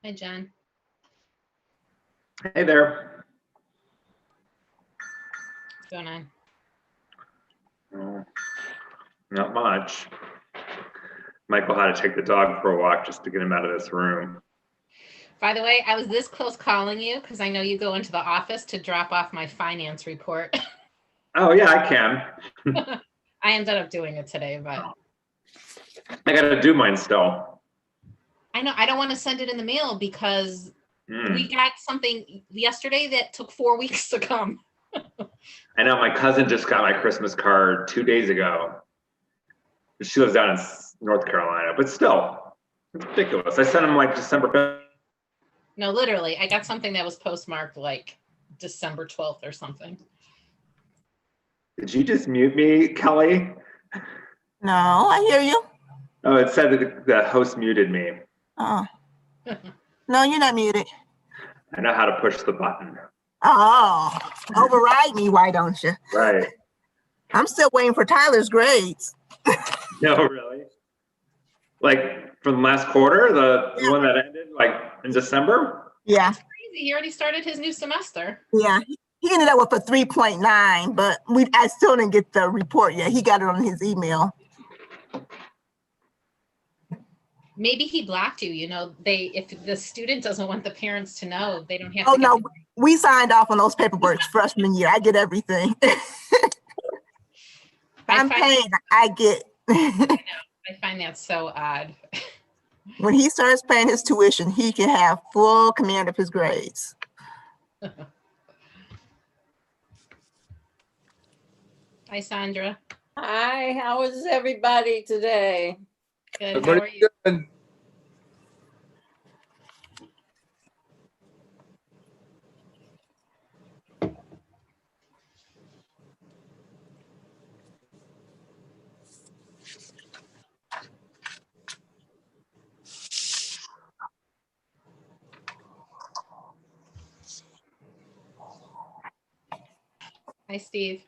Hi, Jen. Hey there. What's going on? Oh, not much. Michael had to take the dog for a walk just to get him out of this room. By the way, I was this close calling you because I know you go into the office to drop off my finance report. Oh, yeah, I can. I ended up doing it today, but I got to do mine still. I know I don't want to send it in the mail because we got something yesterday that took 4 weeks to come. I know my cousin just got my Christmas card 2 days ago. She lives down in North Carolina, but still, it's ridiculous. I sent him like December 5th. No, literally, I got something that was postmarked like December 12th or something. Did you just mute me, Kelly? No, I hear you. Oh, it said that the host muted me. Oh. No, you're not muted. I know how to push the button. Oh, override me, why don't you? Right. I'm still waiting for Tyler's grades. No, really? Like from last quarter, the one that ended like in December? Yeah. That's crazy. He already started his new semester. Yeah. He ended up with a 3.9, but I still didn't get the report yet. He got it on his email. Maybe he blocked you. You know, if the student doesn't want the parents to know, they don't have Oh, to. no, we signed off on those paperwork freshman year. I get everything. I'm paying, I get. I find that so odd. When he starts paying his tuition, he can have full command of his grades. Hi, Sandra. Hi, how is everybody today? Good. How are you? Good. Hi, Steve.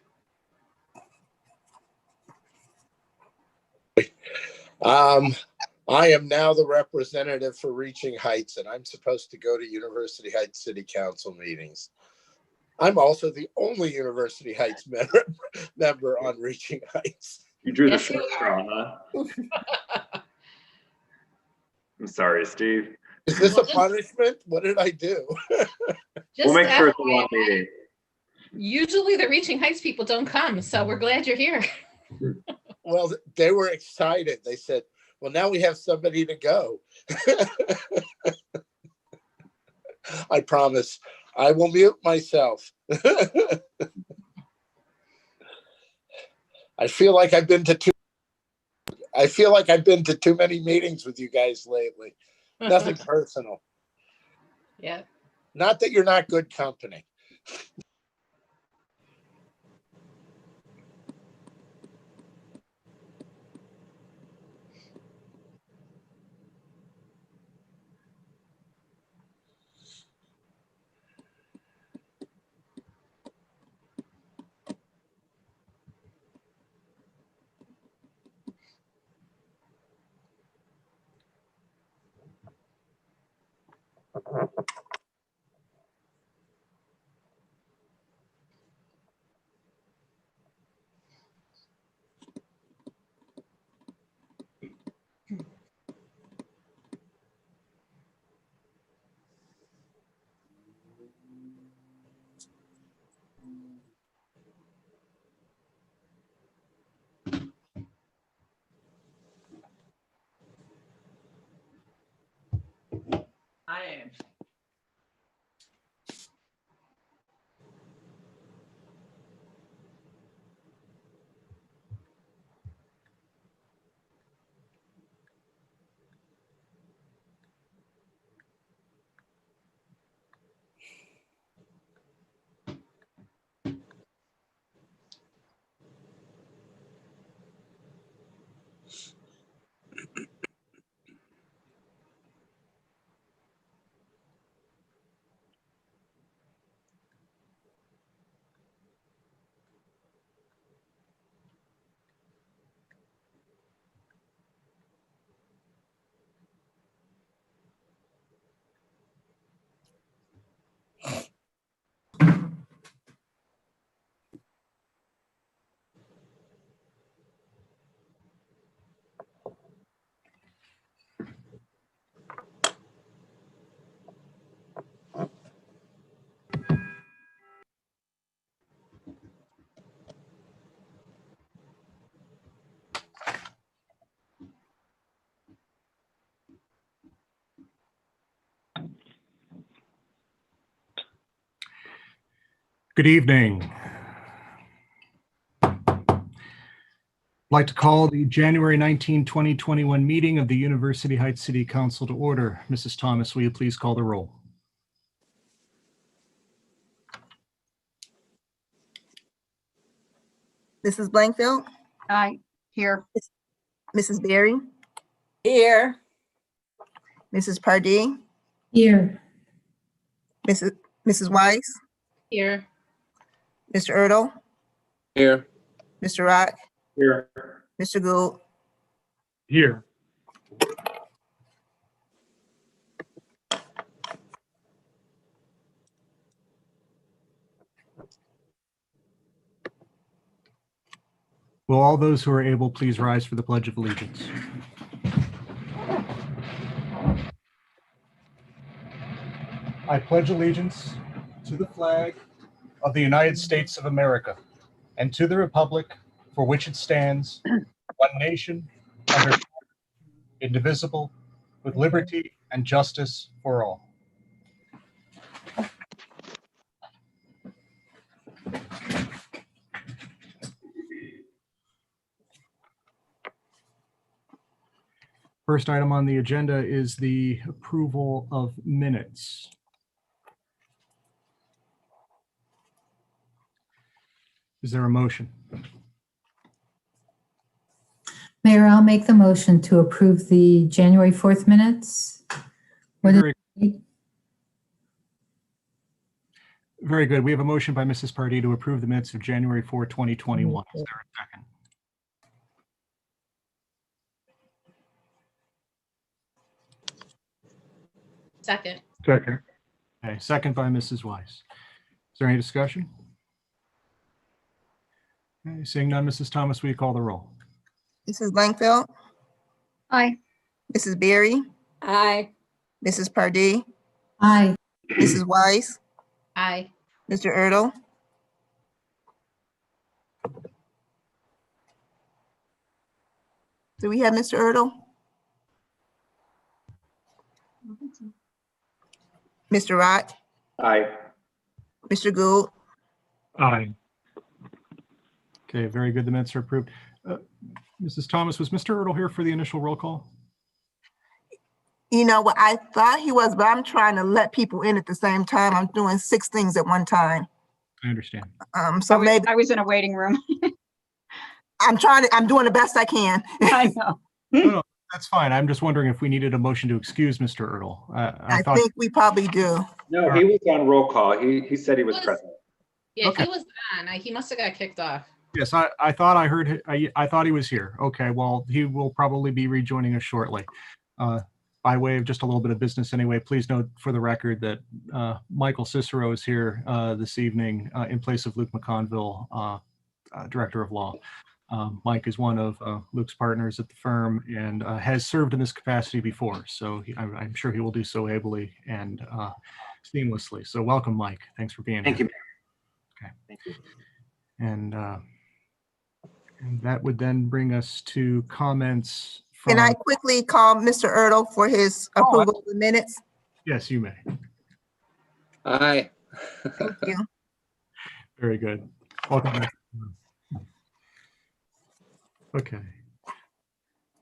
I am now the representative for Reaching Heights, and I'm supposed to go to University Heights City Council meetings. I'm also the only University Heights member on Reaching Heights. You drew the short straw, huh? I'm sorry, Steve. Is this a punishment? What did I do? We'll make sure it's a long meeting. Usually the Reaching Heights people don't come, so we're glad you're here. Well, they were excited. They said, well, now we have somebody to go. I promise I will mute myself. I feel like I've been to too many meetings with you guys lately. Nothing personal. Yeah. Not that you're not good company. I am. Good evening. I'd like to call the January 19, 2021 meeting of the University Heights City Council to order. Mrs. Thomas, will you please call the roll? Mrs. Blankfield, Aye, here. Mrs. Berry, Here. Mrs. Pardee, Here. Mrs. Weiss, Here. Mr. Erdl, Here. Mr. Rock, Here. Mr. Gould, Here. Will all those who are able please rise for the Pledge of Allegiance? I pledge allegiance to the flag of the United States of America and to the republic for which it stands, one nation, under God, indivisible, with liberty and justice for all. First item on the agenda is the approval of minutes. Is there a motion? Mayor, I'll make the motion to approve the January 4th minutes. What is- Very good. We have a motion by Mrs. Pardee to approve the minutes of January 4, 2021. Is there a second? Second. Second. Okay, second by Mrs. Weiss. Is there any discussion? Okay, seeing none, Mrs. Thomas, will you call the roll? Mrs. Blankfield, Aye. Mrs. Berry, Aye. Mrs. Pardee, Aye. Mrs. Weiss, Aye. Mr. Erdl, do we have Mr. Erdl? Mr. Rock, Aye. Mr. Gould, Aye. Okay, very good. The minutes are approved. Mrs. Thomas, was Mr. Erdl here for the initial roll call? you know what, I thought he was, but I'm trying to let people in at the same time. I'm doing 6 things at one time. I understand. So maybe I was in a waiting room. I'm doing the best I can. I know. No, that's fine. I'm just wondering if we needed a motion to excuse Mr. Erdl. I I thought, think we probably do. No, he was on roll call. He said he was Was- present. Yeah, Okay. he was on. He must have got kicked off. yes, I thought I heard, I thought he was here. Okay, well, he will probably be rejoining us shortly. By way of just a little bit of business anyway, please note for the record that Michael Cicero is here this evening in place of Luke McConville, Director of Law. Mike is one of Luke's partners at the firm and has served in this capacity before, so I'm sure he will do so ably and seamlessly. So welcome, Mike. Thanks for being here. Thank you. Okay. Thank you. And that would then bring us to comments from. Can I quickly call Mr. Erdl for his approval of the minutes? Yes, you may. Aye. Thank you. Very good. Welcome. Okay.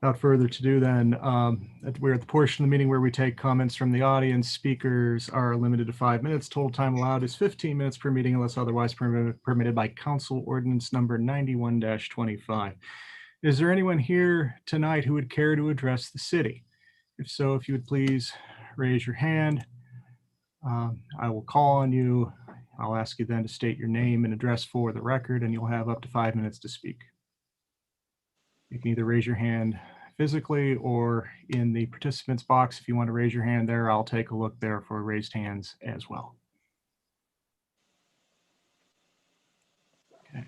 Without further ado then, we're at the portion of the meeting where we take comments from the audience. Speakers are limited to 5 minutes. Total time allowed is 15 minutes per meeting unless otherwise permitted by Council Ordinance Number 91-25. Is there anyone here tonight who would care to address the city? If so, if you would please raise your hand. I will call on you. I'll ask you then to state your name and address for the record, and you'll have up to 5 minutes to speak. You can either raise your hand physically or in the participants box. If you want to raise your hand there, I'll take a look there for raised hands as well. Okay.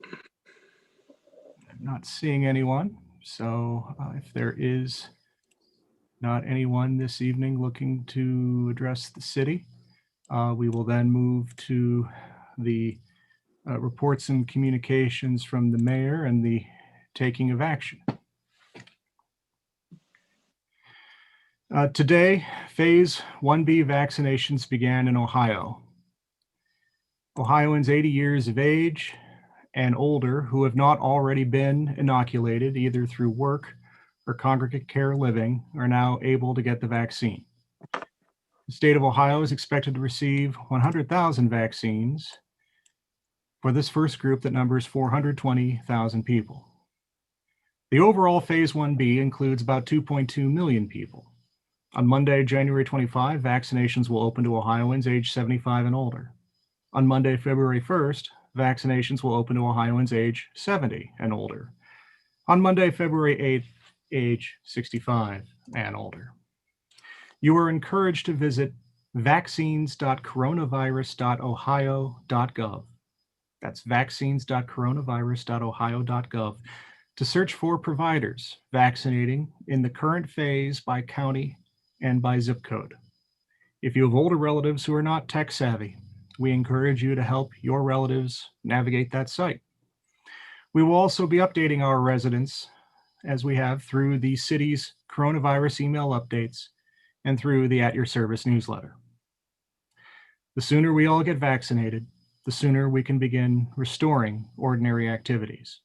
I'm not seeing anyone. So if there is not anyone this evening looking to address the city, we will then move to the reports and communications from the mayor and the taking of action. Today, Phase 1B vaccinations began in Ohio. Ohioans 80 years of age and older who have not already been inoculated, either through work or congregate care living, are now able to get the vaccine. The state of Ohio is expected to receive 100,000 vaccines for this first group that numbers 420,000 people. The overall Phase 1B includes about 2.2 million people. On Monday, January 25, vaccinations will open to Ohioans age 75 and older. On Monday, February 1st, vaccinations will open to Ohioans age 70 and older. On Monday, February 8th, age 65 and older. You are encouraged to visit vaccines.coronavirus.ohio.gov. That's vaccines.coronavirus.ohio.gov to search for providers vaccinating in the current phase by county and by zip code. If you have older relatives who are not tech savvy, we encourage you to help your relatives navigate that site. We will also be updating our residents, as we have through the city's coronavirus email updates and through the At Your Service newsletter. The sooner we all get vaccinated, the sooner we can begin restoring ordinary activities.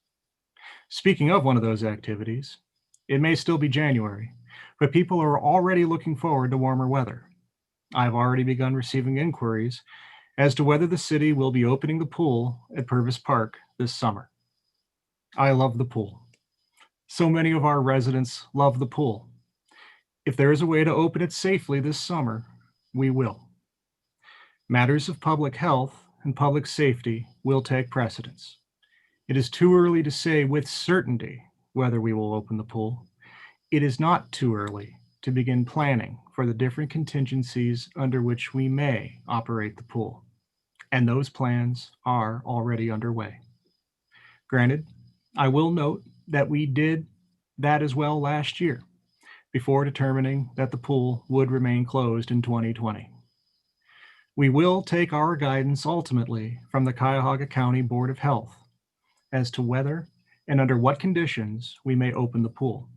Speaking of one of those activities, it may still be January, but people are already looking forward to warmer weather. I've already begun receiving inquiries as to whether the city will be opening the pool at Purvis Park this summer. I love the pool. So many of our residents love the pool. If there is a way to open it safely this summer, we will. Matters of public health and public safety will take precedence. It is too early to say with certainty whether we will open the pool. It is not too early to begin planning for the different contingencies under which we may operate the pool. And those plans are already underway. Granted, I will note that we did that as well last year before determining that the pool would remain closed in 2020. We will take our guidance ultimately from the Cuyahoga County Board of Health as to whether and under what conditions we may open the pool.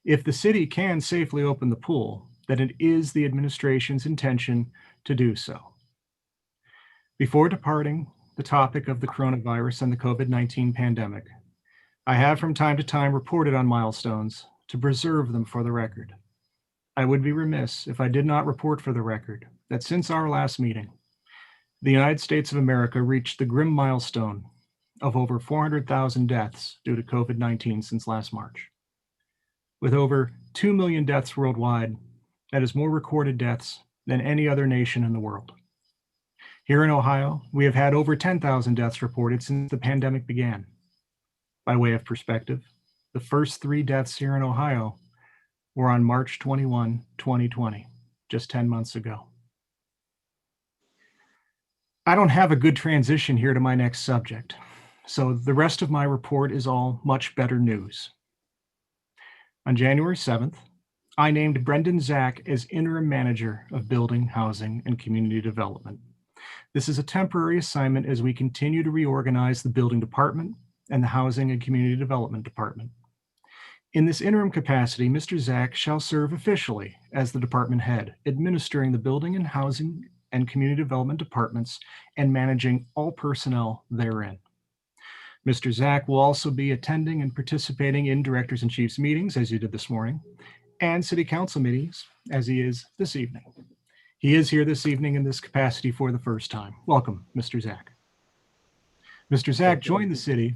If the city can safely open the pool, then it is the administration's intention to do so. Before departing the topic of the coronavirus and the COVID-19 pandemic, I have from time to time reported on milestones to preserve them for the record. I would be remiss if I did not report for the record that since our last meeting, the United States of America reached the grim milestone of over 400,000 deaths due to COVID-19 since last March. With over 2 million deaths worldwide, that is more recorded deaths than any other nation in the world. Here in Ohio, we have had over 10,000 deaths reported since the pandemic began. By way of perspective, the first 3 deaths here in Ohio were on March 21, 2020, just 10 months ago. I don't have a good transition here to my next subject, so the rest of my report is all much better news. On January 7th, I named Brendan Zach as interim manager of Building, Housing, and Community Development. This is a temporary assignment as we continue to reorganize the building department and the Housing and Community Development Department. In this interim capacity, Mr. Zach shall serve officially as the department head, administering the Building and Housing and Community Development departments and managing all personnel therein. Mr. Zach will also be attending and participating in directors and chiefs meetings, as you did this morning, and city council meetings, as he is this evening. He is here this evening in this capacity for the first time. Welcome, Mr. Zach. Mr. Zach joined the city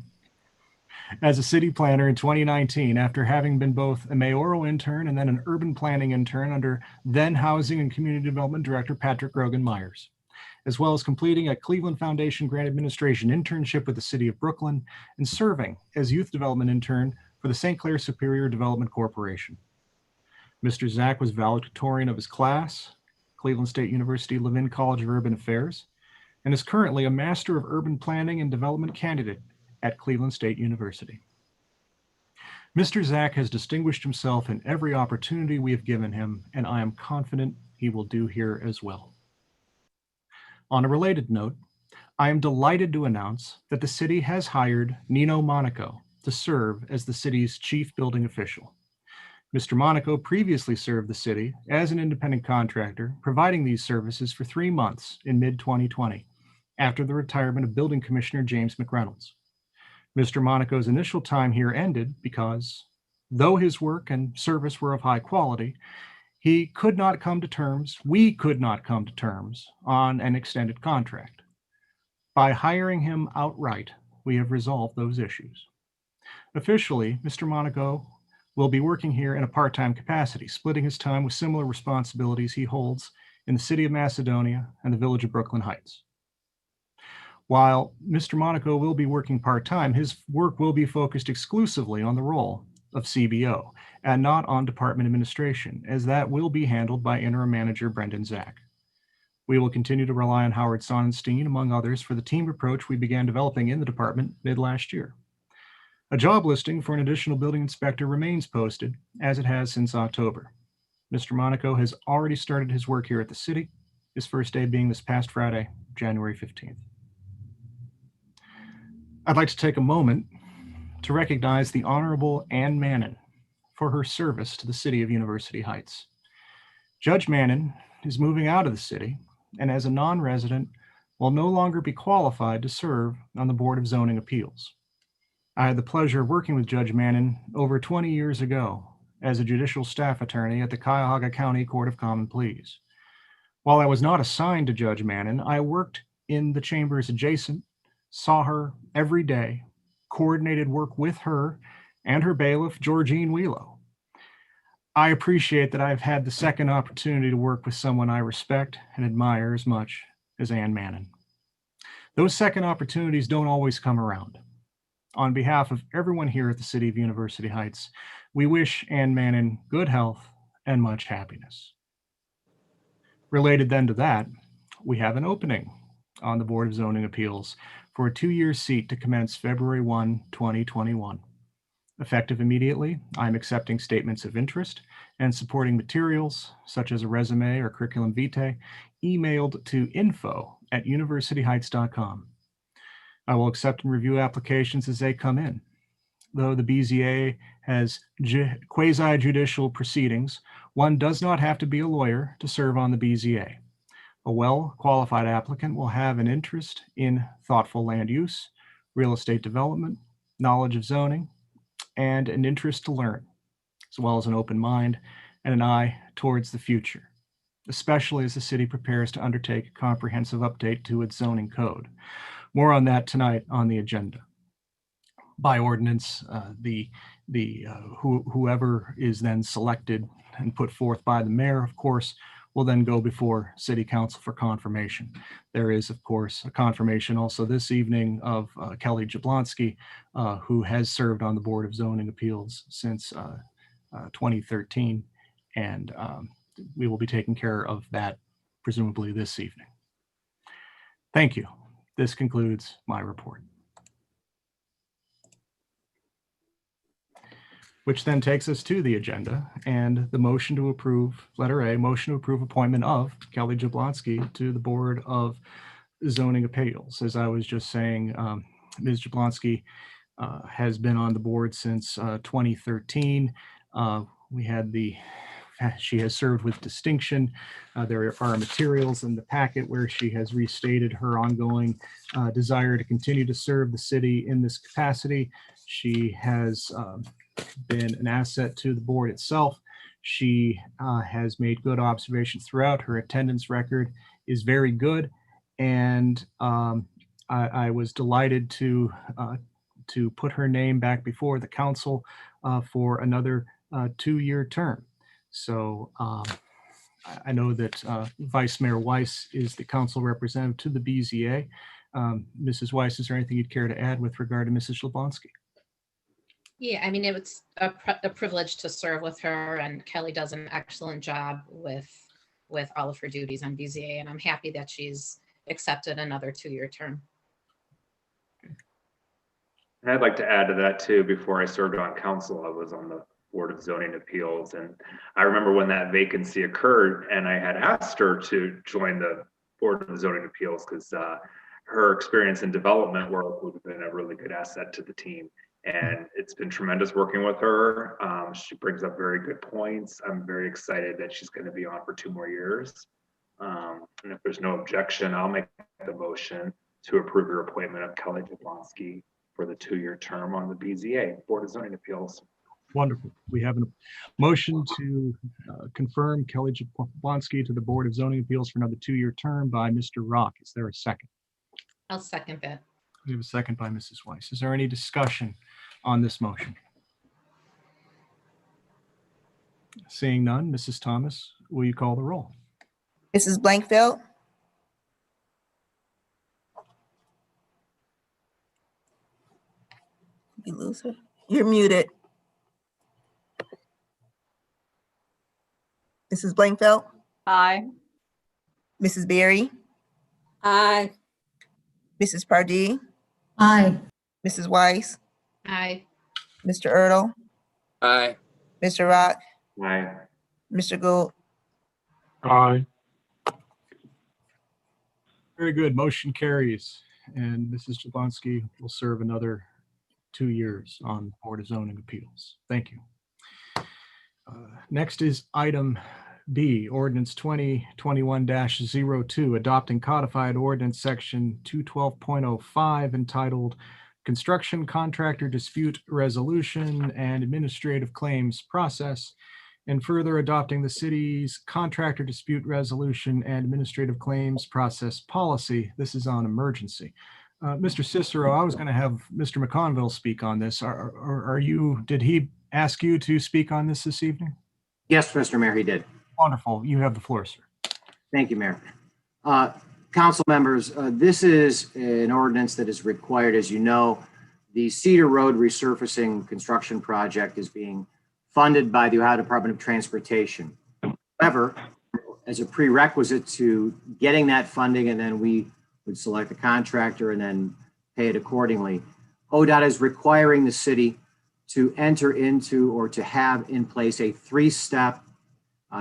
as a city planner in 2019 after having been both a mayoral intern and then an urban planning intern under then Housing and Community Development Director Patrick Grogan Myers, as well as completing a Cleveland Foundation Grant Administration internship with the City of Brooklyn and serving as youth development intern for the St. Clair Superior Development Corporation. Mr. Zach was valedictorian of his class, Cleveland State University Levin College of Urban Affairs, and is currently a Master of Urban Planning and Development candidate at Cleveland State University. Mr. Zach has distinguished himself in every opportunity we have given him, and I am confident he will do here as well. On a related note, I am delighted to announce that the city has hired Nino Monaco to serve as the city's chief building official. Mr. Monaco previously served the city as an independent contractor, providing these services for 3 months in mid-2020, after the retirement of Building Commissioner James McReynolds. Mr. Monaco's initial time here ended because, though his work and service were of high quality, we could not come to terms on an extended contract. By hiring him outright, we have resolved those issues. Officially, Mr. Monaco will be working here in a part-time capacity, splitting his time with similar responsibilities he holds in the city of Macedonia and the village of Brooklyn Heights. While Mr. Monaco will be working part-time, his work will be focused exclusively on the role of CBO and not on department administration, as that will be handled by interim manager Brendan Zach. We will continue to rely on Howard Sonnenstein, among others, for the team approach we began developing in the department mid-last year. A job listing for an additional building inspector remains posted, as it has since October. Mr. Monaco has already started his work here at the city, his first day being this past Friday, January 15th. I'd like to take a moment to recognize the Honorable Ann Mannon for her service to the city of University Heights. Judge Mannon is moving out of the city and as a non-resident will no longer be qualified to serve on the Board of Zoning Appeals. I had the pleasure of working with Judge Mannon over 20 years ago as a judicial staff attorney at the Cuyahoga County Court of Common Pleas. While I was not assigned to Judge Mannon, I worked in the chambers adjacent, saw her every day, coordinated work with her and her bailiff, Georgine Wheelo. I appreciate that I've had the second opportunity to work with someone I respect and admire as much as Ann Mannon. Those second opportunities don't always come around. On behalf of everyone here at the City of University Heights, we wish Ann Mannon good health and much happiness. Related then to that, we have an opening on the Board of Zoning Appeals for a 2-year seat to commence February 1, 2021. Effective immediately, I'm accepting statements of interest and supporting materials, such as a resume or curriculum vitae, emailed to info@universityheights.com. I will accept and review applications as they come in. Though the BZA has quasi-judicial proceedings, one does not have to be a lawyer to serve on the BZA. A well-qualified applicant will have an interest in thoughtful land use, real estate development, knowledge of zoning, and an interest to learn, as well as an open mind and an eye towards the future, especially as the city prepares to undertake a comprehensive update to its zoning code. More on that tonight on the agenda. By ordinance, whoever is then selected and put forth by the mayor, of course, will then go before City Council for confirmation. There is, of course, a confirmation also this evening of Kelly Jablonski, who has served on the Board of Zoning Appeals since 2013, and we will be taking care of that presumably this evening. Thank you. This concludes my report. Which then takes us to the agenda and the motion to approve, letter A, motion to approve appointment of Kelly Jablonski to the Board of Zoning Appeals. As I was just saying, Ms. Jablonski has been on the board since 2013. She has served with distinction. There are materials in the packet where she has restated her ongoing desire to continue to serve the city in this capacity. She has been an asset to the board itself. She has made good observations throughout. Her attendance record is very good, and I was delighted to put her name back before the council for another 2-year term. So I know that Vice Mayor Weiss is the council representative to the BZA. Mrs. Weiss, is there anything you'd care to add with regard to Mrs. Jablonski? Yeah, I mean, it was a privilege to serve with her, and Kelly does an excellent job with all of her duties on BZA, and I'm happy that she's accepted another 2-year term. And I'd like to add to that too. Before I served on council, I was on the Board of Zoning Appeals, and I remember when that vacancy occurred, and I had asked her to join the Board of Zoning Appeals because her experience in development work would have been a really good asset to the team. And it's been tremendous working with her. She brings up very good points. I'm very excited that she's going to be on for 2 more years. And if there's no objection, I'll make the motion to approve your appointment of Kelly Jablonski for the 2-year term on the BZA, Board of Zoning Appeals. Wonderful. We have a motion to confirm Kelly Jablonski to the Board of Zoning Appeals for another 2-year term by Mr. Rock. Is there a second? I'll second that. We have a second by Mrs. Weiss. Is there any discussion on this motion? Seeing none, Mrs. Thomas, will you call the roll? Mrs. Blankfeld. You lose her. You're muted. Mrs. Blankfeld, Aye. Mrs. Berry, Aye. Mrs. Pardee, Aye. Mrs. Weiss, Aye. Mr. Erdl, Aye. Mr. Rock, Aye. Mr. Gould. Aye. Very good. Motion carries. And Mrs. Jablonski will serve another 2 years on Board of Zoning Appeals. Thank you. Next is item B, ordinance 2021-02, adopting codified ordinance section 212.05 entitled Construction Contractor Dispute Resolution and Administrative Claims Process, and further adopting the city's contractor dispute resolution and administrative claims process policy. This is on emergency. Mr. Cicero, I was going to have Mr. McConville speak on this. Did he ask you to speak on this evening? Yes, Mr. Mayor, he did. Wonderful. You have the floor, sir. Thank you, Mayor. Council members, this is an ordinance that is required. As you know, the Cedar Road resurfacing construction project is being funded by the Ohio Department of Transportation. However, as a prerequisite to getting that funding, and then we would select the contractor and then pay it accordingly, ODOT is requiring the city to enter into or to have in place a 3-step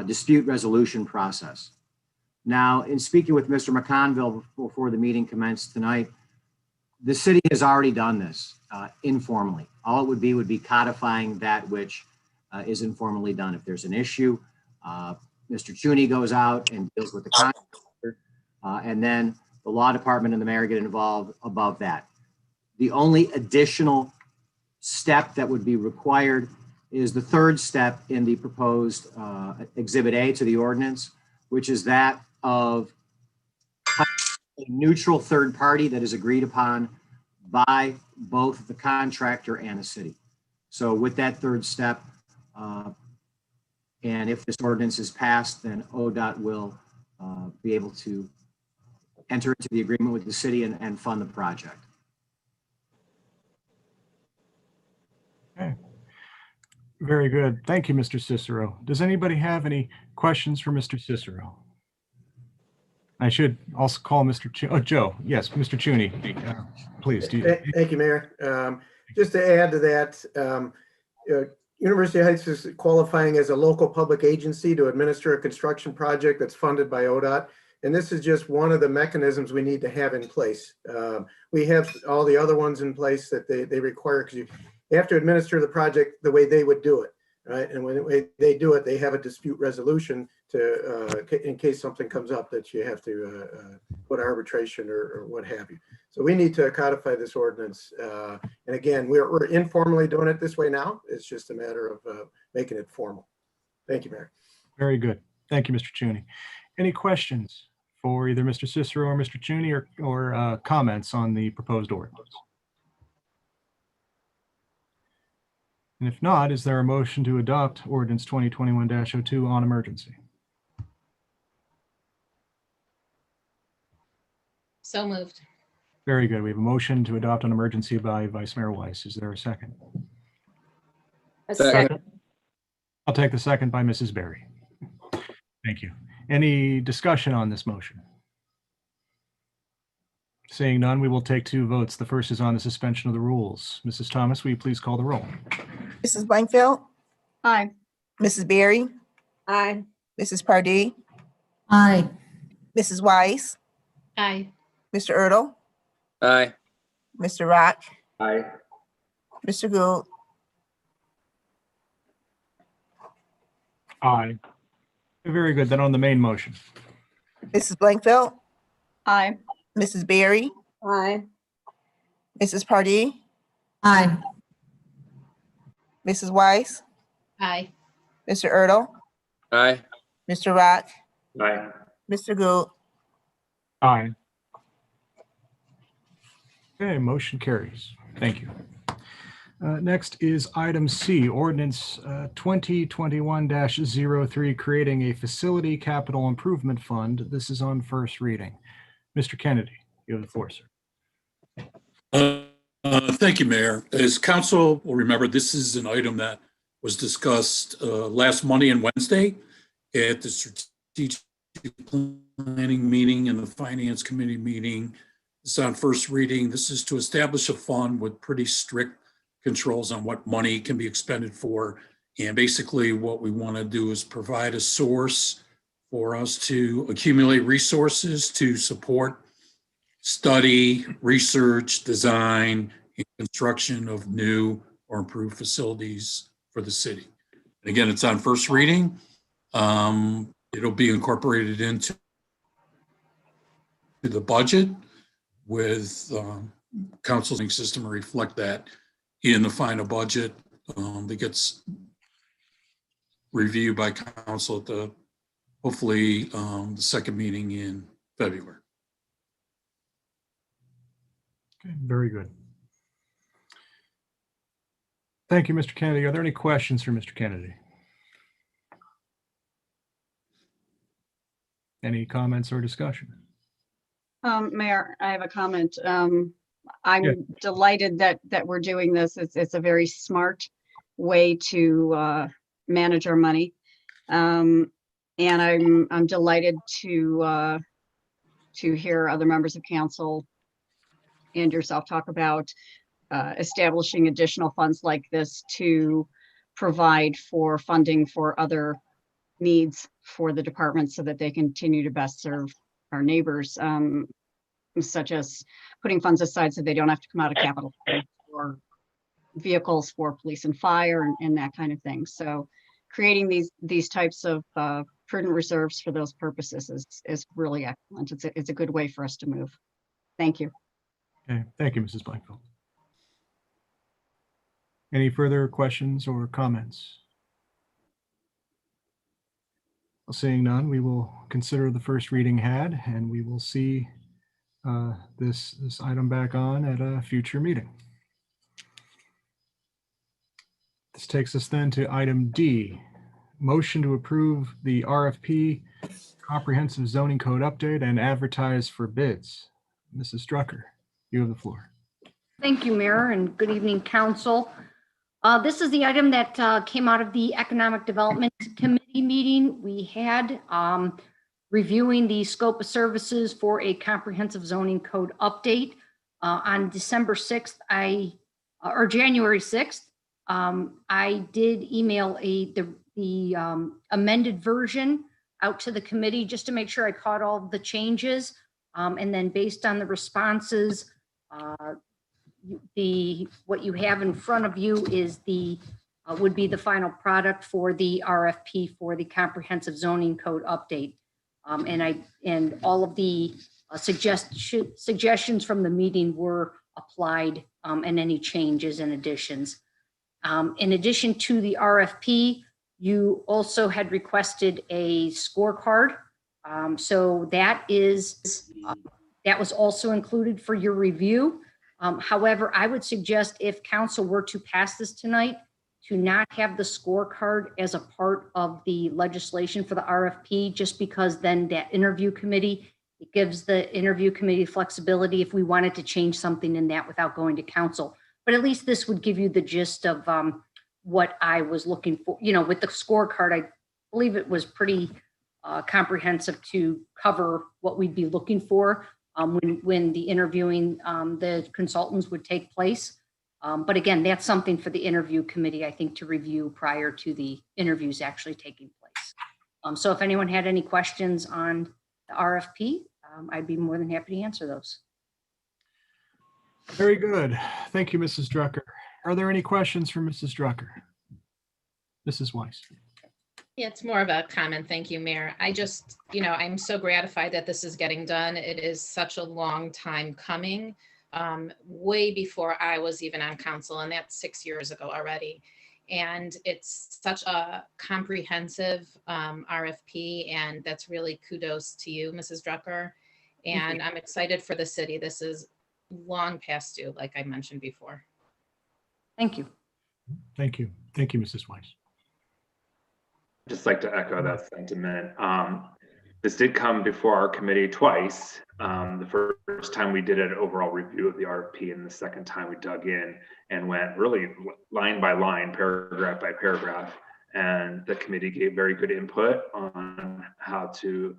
dispute resolution process. Now, in speaking with Mr. McConville before the meeting commenced tonight, the city has already done this informally. All it would be codifying that which is informally done. If there's an issue, Mr. Chuney goes out and deals with the contractor, and then the law department and the mayor get involved above that. The only additional step that would be required is the 3rd step in the proposed Exhibit A to the ordinance, which is that of a neutral third party that is agreed upon by both the contractor and the city. So with that 3rd step, and if this ordinance is passed, then ODOT will be able to enter into the agreement with the city and fund the project. Okay. Very good. Thank you, Mr. Cicero. Does anybody have any questions for Mr. Cicero? I should also call Mr. Joe. Yes, Mr. Chuney, please. Thank you, Mayor. Just to add to that, University Heights is qualifying as a local public agency to administer a construction project that's funded by ODOT. And this is just one of the mechanisms we need to have in place. We have all the other ones in place that they require, because you have to administer the project the way they would do it, right? And when they do it, they have a dispute resolution to, in case something comes up that you have to put arbitration or what have you. So we need to codify this ordinance. And again, we're informally doing it this way now. It's just a matter of making it formal. Thank you, Mayor. Very good. Thank you, Mr. Chuney. Any questions for either Mr. Cicero or Mr. Chuney, or comments on the proposed ordinance? And if not, is there a motion to adopt ordinance 2021-02 on emergency? So moved. Very good. We have a motion to adopt on emergency by Vice Mayor Weiss. Is there a second? A second. I'll take the second by Mrs. Berry. Thank you. Any discussion on this motion? Seeing none, we will take 2 votes. The first is on the suspension of the rules. Mrs. Thomas, will you please call the roll? Mrs. Blankfeld, Aye. Mrs. Berry, Aye. Mrs. Pardee, Aye. Mrs. Weiss, Aye. Mr. Erdl, Aye. Mr. Rock, Aye. Mr. Gould, Aye. Very good. Then on the main motion. Mrs. Blankfeld, Aye. Mrs. Berry, Aye. Mrs. Pardee, Aye. Mrs. Weiss, Aye. Mr. Erdl, Aye. Mr. Rock, Aye. Mr. Gould. Aye. Okay, motion carries. Thank you. Next is item C, ordinance 2021-03, creating a facility capital improvement fund. This is on first reading. Mr. Kennedy, you have the floor, sir. Thank you, Mayor. As council will remember, this is an item that was discussed last Monday and Wednesday at the strategic planning meeting and the finance committee meeting. It's on first reading. This is to establish a fund with pretty strict controls on what money can be expended for. And basically what we want to do is provide a source for us to accumulate resources to support study, research, design, and construction of new or improved facilities for the city. And again, it's on first reading. It'll be incorporated into the budget with council's system to reflect that in the final budget that gets reviewed by council at the, hopefully, the second meeting in February. Okay, very good. Thank you, Mr. Kennedy. Are there any questions for Mr. Kennedy? Any comments or discussion? Mayor, I have a comment. I'm Yeah. delighted that we're doing this. It's a very smart way to manage our money. And I'm delighted to hear other members of council and yourself talk about establishing additional funds like this to provide for funding for other needs for the department so that they continue to best serve our neighbors, such as putting funds aside so they don't have to come out of capital for vehicles for police and fire and that kind of thing. So creating these types of prudent reserves for those purposes is really excellent. It's a good way for us to move. Thank you. Okay, thank you, Mrs. Blackfield. Any further questions or comments? Well, seeing none, we will consider the first reading had, and we will see this item back on at a future meeting. This takes us then to item D, motion to approve the RFP comprehensive zoning code update and advertise for bids. Mrs. Drucker, you have the floor. Thank you, Mayor, and good evening, council. This is the item that came out of the Economic Development Committee meeting we had, reviewing the scope of services for a comprehensive zoning code update. On December 6th, or January 6th, I did email the amended version out to the committee just to make sure I caught all the changes. And then based on the responses, what you have in front of you is would be the final product for the RFP for the comprehensive zoning code update. And all of the suggestions from the meeting were applied, and any changes and additions. In addition to the RFP, you also had requested a scorecard. So that was also included for your review. However, I would suggest if council were to pass this tonight, to not have the scorecard as a part of the legislation for the RFP, just because then that interview committee, it gives the interview committee flexibility if we wanted to change something in that without going to council. But at least this would give you the gist of what I was looking for. You know, with the scorecard, I believe it was pretty comprehensive to cover what we'd be looking for when the interviewing the consultants would take place. But again, that's something for the interview committee, I think, to review prior to the interviews actually taking place. So if anyone had any questions on the RFP, I'd be more than happy to answer those. Very good. Thank you, Mrs. Drucker. Are there any questions for Mrs. Drucker? Mrs. Weiss. Yeah, it's more of a comment. Thank you, Mayor. I just, I'm so gratified that this is getting done. It is such a long time coming, way before I was even on council, and that's 6 years ago already. And it's such a comprehensive RFP, and that's really kudos to you, Mrs. Drucker. And I'm excited for the city. This is long past due, like I mentioned before. Thank you. Thank you. Thank you, Mrs. Weiss. Just like to echo that sentiment. This did come before our committee twice. The first time we did an overall review of the RFP, and the second time we dug in and went really line by line, paragraph by paragraph. And the committee gave very good input on how to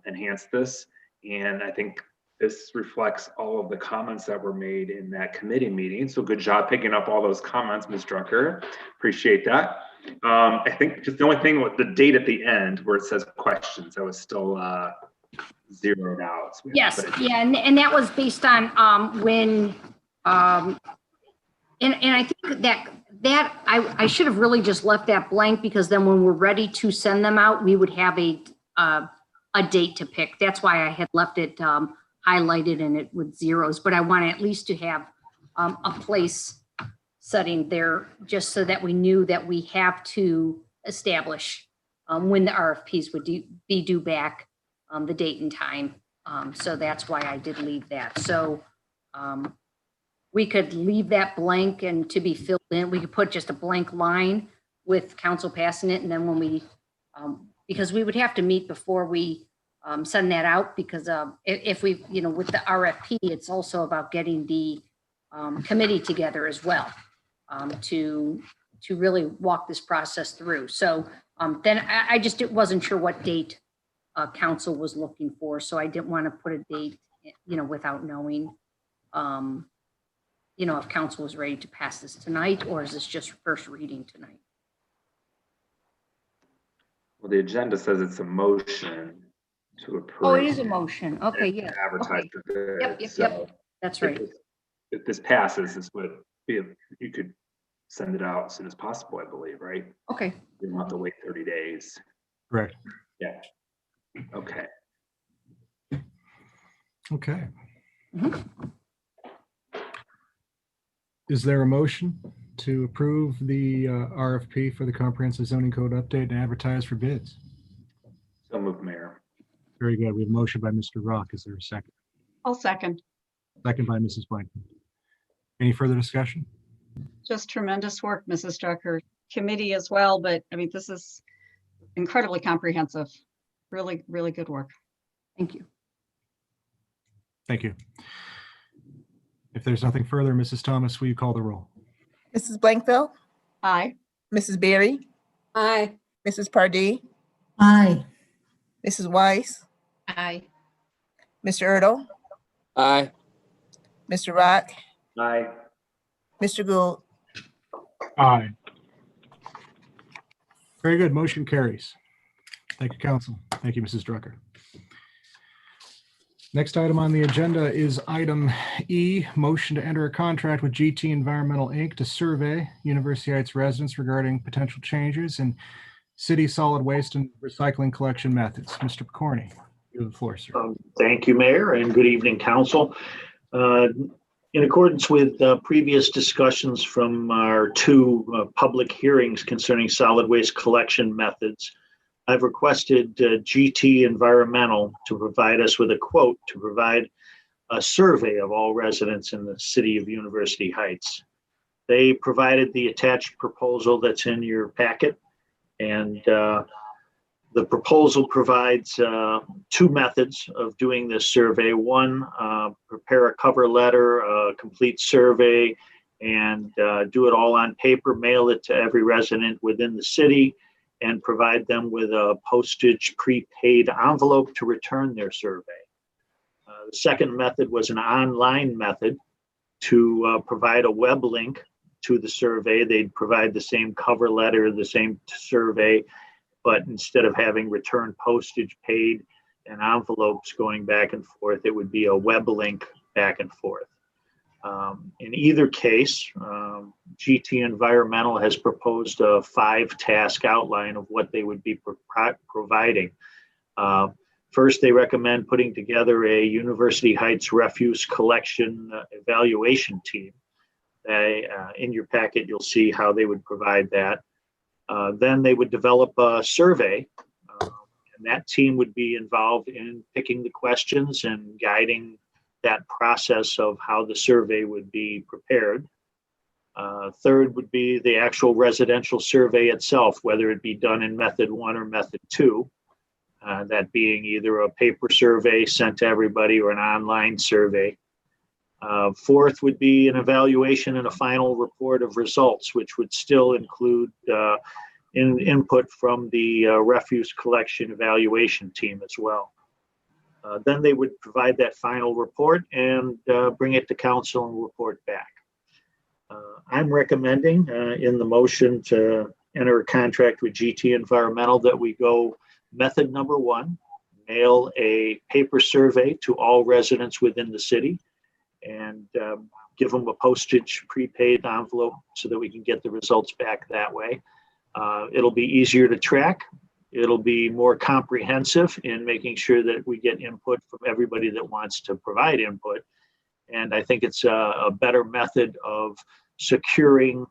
enhance this. And I think this reflects all of the comments that were made in that committee meeting. So good job picking up all those comments, Ms. Drucker. Appreciate that. I think just the only thing with the date at the end where it says questions, that was still zeroed out. So Yes, yeah, and that was based on when, and I think that I should have really just left that blank, because then when we're ready to send them out, we would have a date to pick. That's why I had left it highlighted and it with zeros, but I want at least to have a place setting there, just so that we knew that we have to establish when the RFPs would be due back, the date and time. So that's why I did leave that. So we could leave that blank and to be filled in. We could put just a blank line with council passing it. And then when we, because we would have to meet before we send that out, because if we, with the RFP, it's also about getting the committee together as well, to really walk this process through. So then I just wasn't sure what date council was looking for. So I didn't want to put a date, without knowing, if council was ready to pass this tonight, or is this just first reading tonight? Well, the agenda says it's a motion to approve. Oh, it is a motion. Okay, yeah. Advertise Okay. for Yep, bids. yep. That's right. If this passes, this would be, you could send it out as soon as possible, I believe, right? Okay. You don't have to wait 30 days. Correct. Yeah. Okay. Okay. Mhm. Is there a motion to approve the RFP for the comprehensive zoning code update and advertise for bids? So moved, Mayor. Very good. We have a motion by Mr. Rock. Is there a second? I'll second. Second by Mrs. Blankman. Any further discussion? Just tremendous work, Mrs. Drucker. Committee as well, but I mean, this is incredibly comprehensive. Really, really good work. Thank you. Thank you. If there's nothing further, Mrs. Thomas, will you call the roll? Mrs. Blankfeld, Aye. Mrs. Berry, Aye. Mrs. Pardee, Aye. Mrs. Weiss, Aye. Mr. Ertl, Aye. Mr. Rock, Aye. Mr. Gould. Aye. Very good. Motion carries. Thank you, council. Thank you, Mrs. Drucker. Next item on the agenda is item E, motion to enter a contract with GT Environmental, Inc. to survey University Heights residents regarding potential changes in city solid waste and recycling collection methods. Mr. Picorni, you have the floor, sir. Thank you, Mayor, and good evening, Council. In accordance with previous discussions from our two public hearings concerning solid waste collection methods, I've requested GT Environmental to provide us with a quote to provide a survey of all residents in the city of University Heights. They provided the attached proposal that's in your packet, and the proposal provides two methods of doing this survey. One, prepare a cover letter, a complete survey, and do it all on paper, mail it to every resident within the city, and provide them with a postage prepaid envelope to return their survey. The second method was an online method to provide a web link to the survey. They'd provide the same cover letter, the same survey, but instead of having return postage paid and envelopes going back and forth, it would be a web link back and forth. In either case, GT Environmental has proposed a 5-task outline of what they would be providing. First, they recommend putting together a University Heights refuse collection evaluation team. In your packet, you'll see how they would provide that. Then they would develop a survey, and that team would be involved in picking the questions and guiding that process of how the survey would be prepared. Third would be the actual residential survey itself, whether it be done in method 1 or method 2, that being either a paper survey sent to everybody or an online survey. Fourth would be an evaluation and a final report of results, which would still include input from the refuse collection evaluation team as well. Then they would provide that final report and bring it to council and report back. I'm recommending in the motion to enter a contract with GT Environmental that we go method number 1, mail a paper survey to all residents within the city and give them a postage prepaid envelope so that we can get the results back that way. It'll be easier to track. It'll be more comprehensive in making sure that we get input from everybody that wants to provide input. And I think it's a better method of securing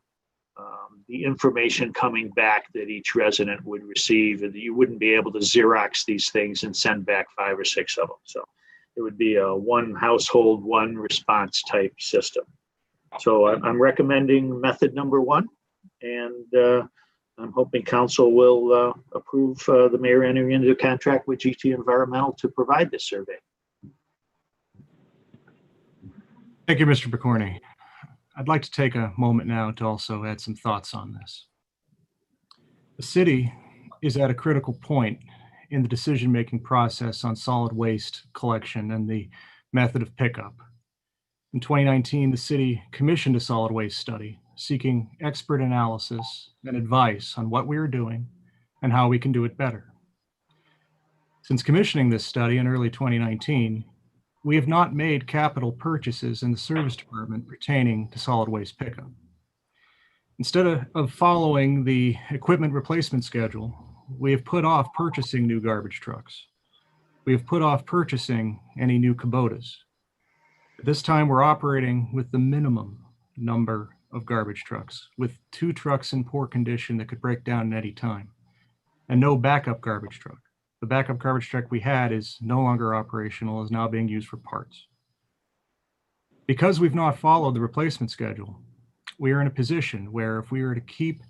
the information coming back that each resident would receive. And you wouldn't be able to Xerox these things and send back 5 or 6 of them. So it would be a one household, one response type system. So I'm recommending method number 1, and I'm hoping council will approve the mayor entering into a contract with GT Environmental to provide this survey. Thank you, Mr. Picorni. I'd like to take a moment now to also add some thoughts on this. The city is at a critical point in the decision-making process on solid waste collection and the method of pickup. In 2019, the city commissioned a solid waste study seeking expert analysis and advice on what we are doing and how we can do it better. Since commissioning this study in early 2019, we have not made capital purchases in the service department pertaining to solid waste pickup. Instead of following the equipment replacement schedule, we have put off purchasing new garbage trucks. We have put off purchasing any new Kubotas. At this time, we're operating with the minimum number of garbage trucks, with 2 trucks in poor condition that could break down at any time, and no backup garbage truck. The backup garbage truck we had is no longer operational, is now being used for parts. Because we've not followed the replacement schedule, we are in a position where if we were to keep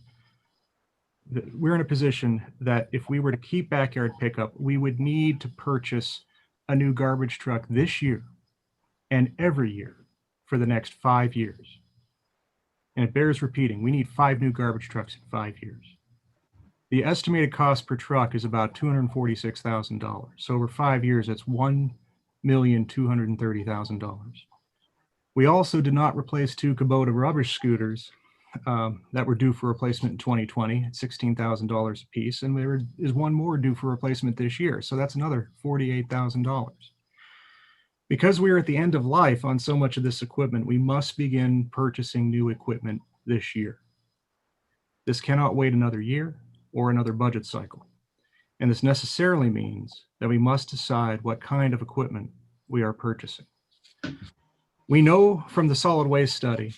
backyard pickup, we would need to purchase a new garbage truck this year and every year for the next 5 years. And it bears repeating, we need 5 new garbage trucks in 5 years. The estimated cost per truck is about $246,000. So over 5 years, that's $1,230,000. We also did not replace 2 Kubota rubbish scooters that were due for replacement in 2020 at $16,000 a piece. And there is 1 more due for replacement this year. So that's another $48,000. Because we are at the end of life on so much of this equipment, we must begin purchasing new equipment this year. This cannot wait another year or another budget cycle. And this necessarily means that we must decide what kind of equipment we are purchasing. We know from the solid waste study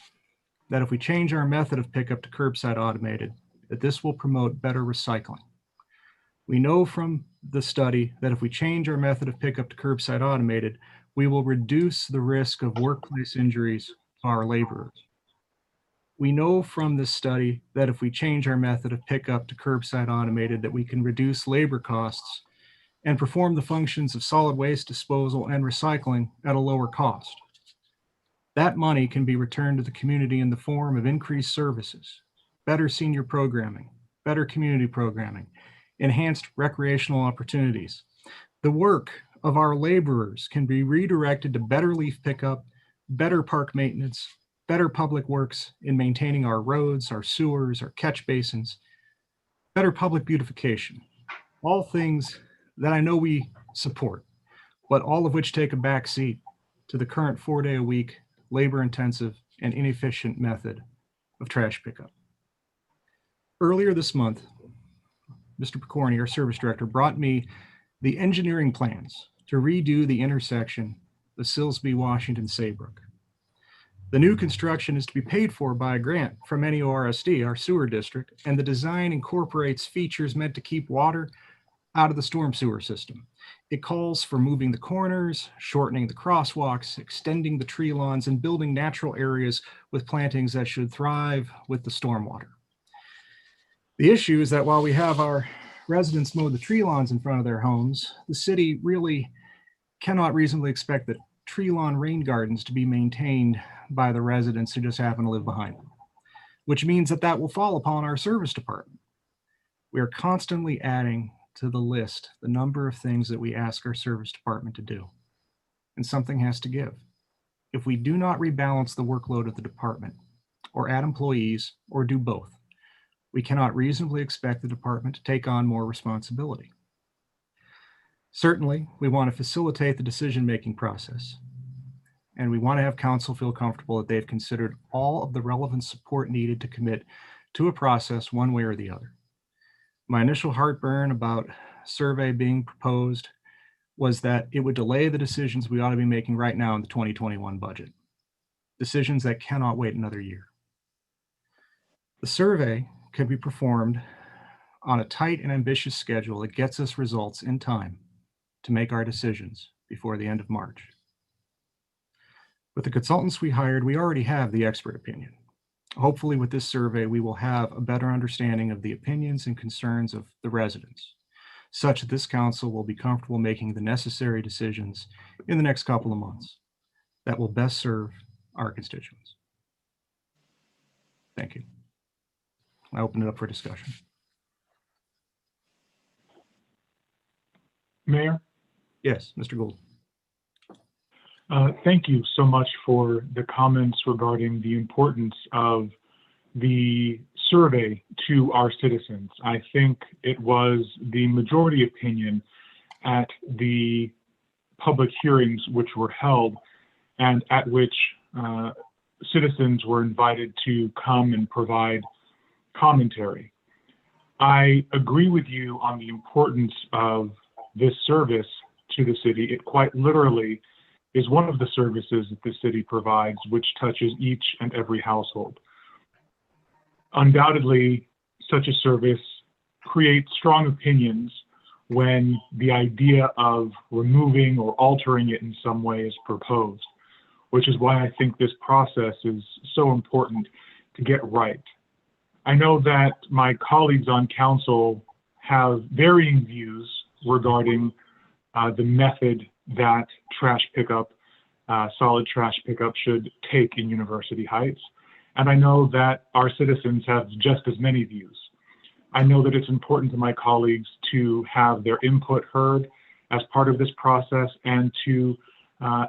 that if we change our method of pickup to curbside automated, that this will promote better recycling. We know from the study that if we change our method of pickup to curbside automated, we will reduce the risk of workplace injuries to our laborers. We know from this study that if we change our method of pickup to curbside automated, that we can reduce labor costs and perform the functions of solid waste disposal and recycling at a lower cost. That money can be returned to the community in the form of increased services, better senior programming, better community programming, enhanced recreational opportunities. The work of our laborers can be redirected to better leaf pickup, better park maintenance, better public works in maintaining our roads, our sewers, our catch basins, better public beautification. All things that I know we support, but all of which take a back seat to the current 4-day-a-week labor-intensive, and inefficient method of trash pickup. Earlier this month, Mr. Picorni, our service director, brought me the engineering plans to redo the intersection of Silsbee, Washington, Saybrook. The new construction is to be paid for by a grant from NEORSD, our sewer district, and the design incorporates features meant to keep water out of the storm sewer system. It calls for moving the corners, shortening the crosswalks, extending the tree lawns, and building natural areas with plantings that should thrive with the stormwater. The issue is that while we have our residents mow the tree lawns in front of their homes, the city really cannot reasonably expect that tree lawn rain gardens to be maintained by the residents who just happen to live behind them, which means that that will fall upon our service department. We are constantly adding to the list the number of things that we ask our service department to do, and something has to give. If we do not rebalance the workload of the department, or add employees, or do both, we cannot reasonably expect the department to take on more responsibility. Certainly, we want to facilitate the decision-making process, and we want to have council feel comfortable that they've considered all of the relevant support needed to commit to a process one way or the other. My initial heartburn about survey being proposed was that it would delay the decisions we ought to be making right now in the 2021 budget, decisions that cannot wait another year. The survey can be performed on a tight and ambitious schedule that gets us results in time to make our decisions before the end of March. With the consultants we hired, we already have the expert opinion. Hopefully with this survey, we will have a better understanding of the opinions and concerns of the residents, such that this council will be comfortable making the necessary decisions in the next couple of months that will best serve our constituents. Thank you. I open it up for discussion. Mayor? Yes, Mr. Gould. Thank you so much for the comments regarding the importance of the survey to our citizens. I think it was the majority opinion at the public hearings which were held and at which citizens were invited to come and provide commentary. I agree with you on the importance of this service to the city. It quite literally is one of the services that the city provides, which touches each and every household. Undoubtedly, such a service creates strong opinions when the idea of removing or altering it in some way is proposed, which is why I think this process is so important to get right. I know that my colleagues on council have varying views regarding the method that trash pickup, solid trash pickup should take in University Heights. And I know that our citizens have just as many views. I know that it's important to my colleagues to have their input heard as part of this process and to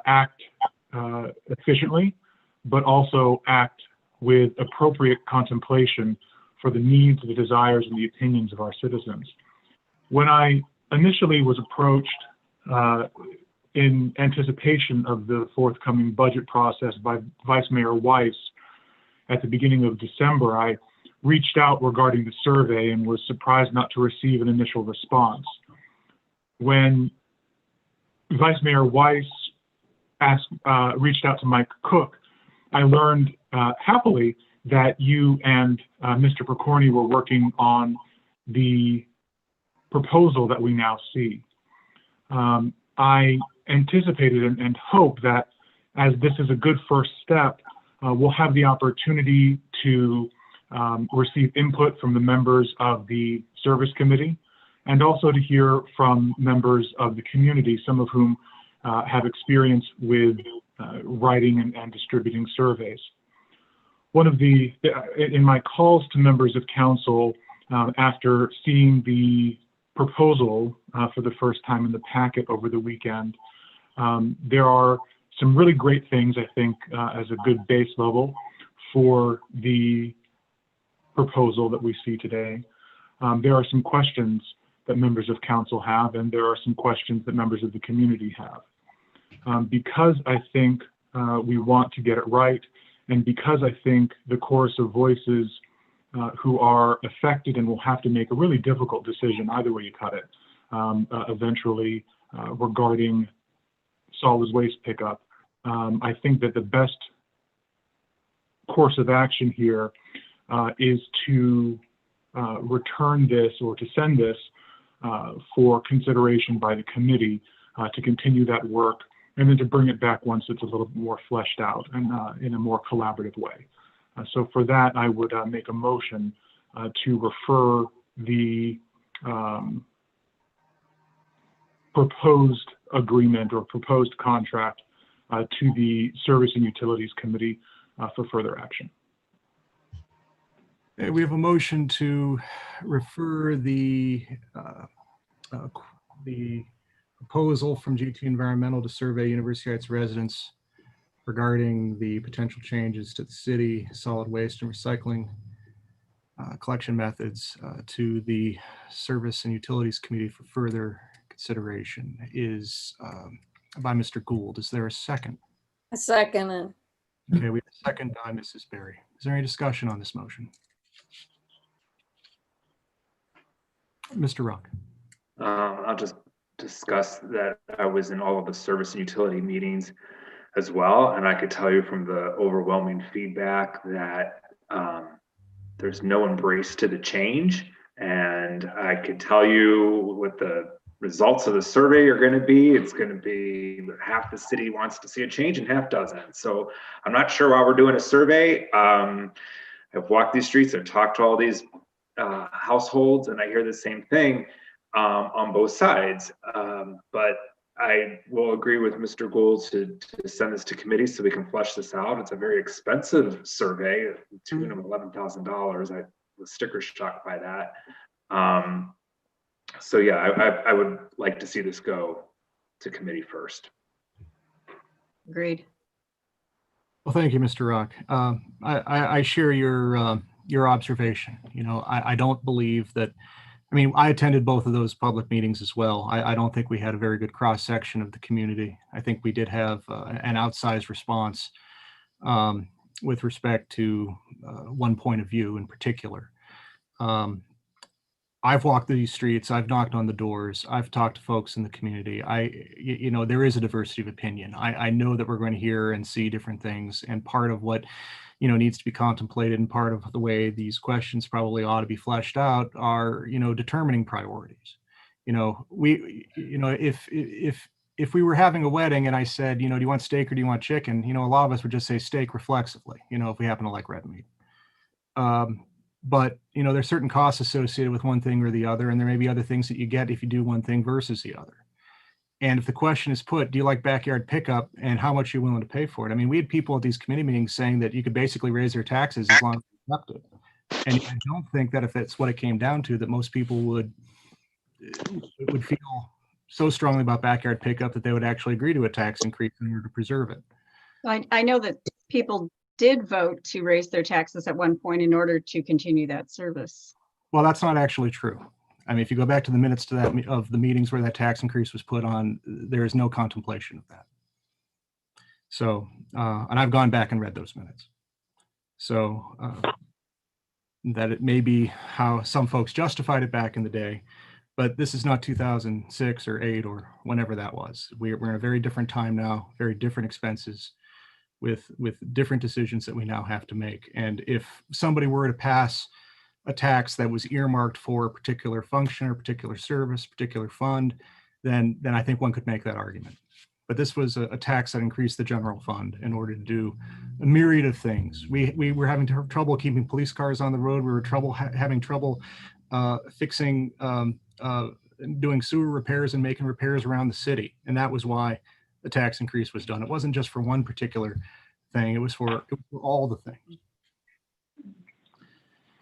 act efficiently, but also act with appropriate contemplation for the needs, the desires, and the opinions of our citizens. When I initially was approached in anticipation of the forthcoming budget process by Vice Mayor Weiss at the beginning of December, I reached out regarding the survey and was surprised not to receive an initial response. When Vice Mayor Weiss reached out to Mike Cook, I learned happily that you and Mr. Picorni were working on the proposal that we now see. I anticipated and hope that as this is a good first step, we'll have the opportunity to receive input from the members of the service committee and also to hear from members of the community, some of whom have experience with writing and distributing surveys. One of in my calls to members of council after seeing the proposal for the first time in the packet over the weekend, there are some really great things, I think, as a good base level for the proposal that we see today. There are some questions that members of council have, and there are some questions that members of the community have. Because I think we want to get it right, and because I think the chorus of voices who are affected and will have to make a really difficult decision, either way you cut it, eventually regarding solid waste pickup. I think that the best course of action here is to return this or to send this for consideration by the committee to continue that work, and then to bring it back once it's a little bit more fleshed out and in a more collaborative way. So for that, I would make a motion to refer the proposed agreement or proposed contract to the Service and Utilities Committee for further action. Okay, we have a motion to refer the proposal from GT Environmental to survey University Heights residents regarding the potential changes to the city solid waste and recycling collection methods to the Service and Utilities Committee for further consideration is by Mr. Gould. Is there a second? I second it. Okay, we have a second by Mrs. Berry. Is there any discussion on this motion? Mr. Rock. I'll just discuss that I was in all of the service and utility meetings as well, and I could tell you from the overwhelming feedback that there's no embrace to the change, and I could tell you what the results of the survey are going to be. It's going to be half the city wants to see a change and half doesn't. So I'm not sure why we're doing a survey. I've walked these streets, I've talked to all these households, and I hear the same thing on both sides. But I will agree with Mr. Gould to send this to committee so we can flesh this out. It's a very expensive survey, tune of $11,000. I was sticker shock by that. So yeah, I would like to see this go to committee first. Agreed. Well, thank you, Mr. Rock. I share your observation. You know, I don't believe that. I mean, I attended both of those public meetings as well. I don't think we had a very good cross section of the community. I think we did have an outsized response with respect to one point of view in particular. I've walked these streets, I've knocked on the doors, I've talked to folks in the community. You know, there is a diversity of opinion. I know that we're going to hear and see different things, and part of what, you know, needs to be contemplated and part of the way these questions probably ought to be fleshed out are, you know, determining priorities. You know, if we were having a wedding and I said, you know, do you want steak or do you want chicken? You know, a lot of us would just say steak reflexively, you know, if we happen to like red meat. But, you know, there's certain costs associated with one thing or the other, and there may be other things that you get if you do one thing versus the other. And if the question is put, do you like backyard pickup and how much you're willing to pay for it? I mean, we had people at these committee meetings saying that you could basically raise their taxes as long as you accept it. And I don't think that if that's what it came down to, that most people would feel so strongly about backyard pickup that they would actually agree to a tax increase in order to preserve it. I know that people did vote to raise their taxes at one point in order to continue that service. Well, that's not actually true. I mean, if you go back to the minutes to that of the meetings where that tax increase was put on, there is no contemplation of that. So, and I've gone back and read those minutes. So that it may be how some folks justified it back in the day, but this is not 2006 or 8 or whenever that was. We're in a very different time now, very different expenses with different decisions that we now have to make. And if somebody were to pass a tax that was earmarked for a particular function or particular service, particular fund, then I think one could make that argument. But this was a tax that increased the general fund in order to do a myriad of things. We were having trouble keeping police cars on the road. We were having trouble fixing, doing sewer repairs and making repairs around the city. And that was why the tax increase was done. It wasn't just for one particular thing. It was for all the things.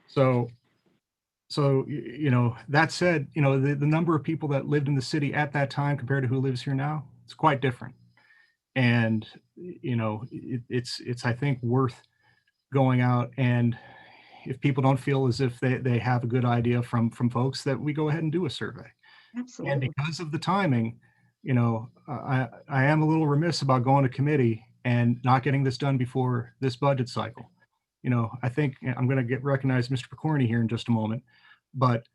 So, you know, that said, you know, the number of people that lived in the city at that time compared to who lives here now, it's quite different. And, you know, it's I think worth going out, and if people don't feel as if they have a good idea from folks, that we go ahead and do a survey. Absolutely. And because of the timing, you know, I am a little remiss about going to committee and not getting this done before this budget cycle. You know, I think I'm going to recognize Mr. Picorni here in just a moment, but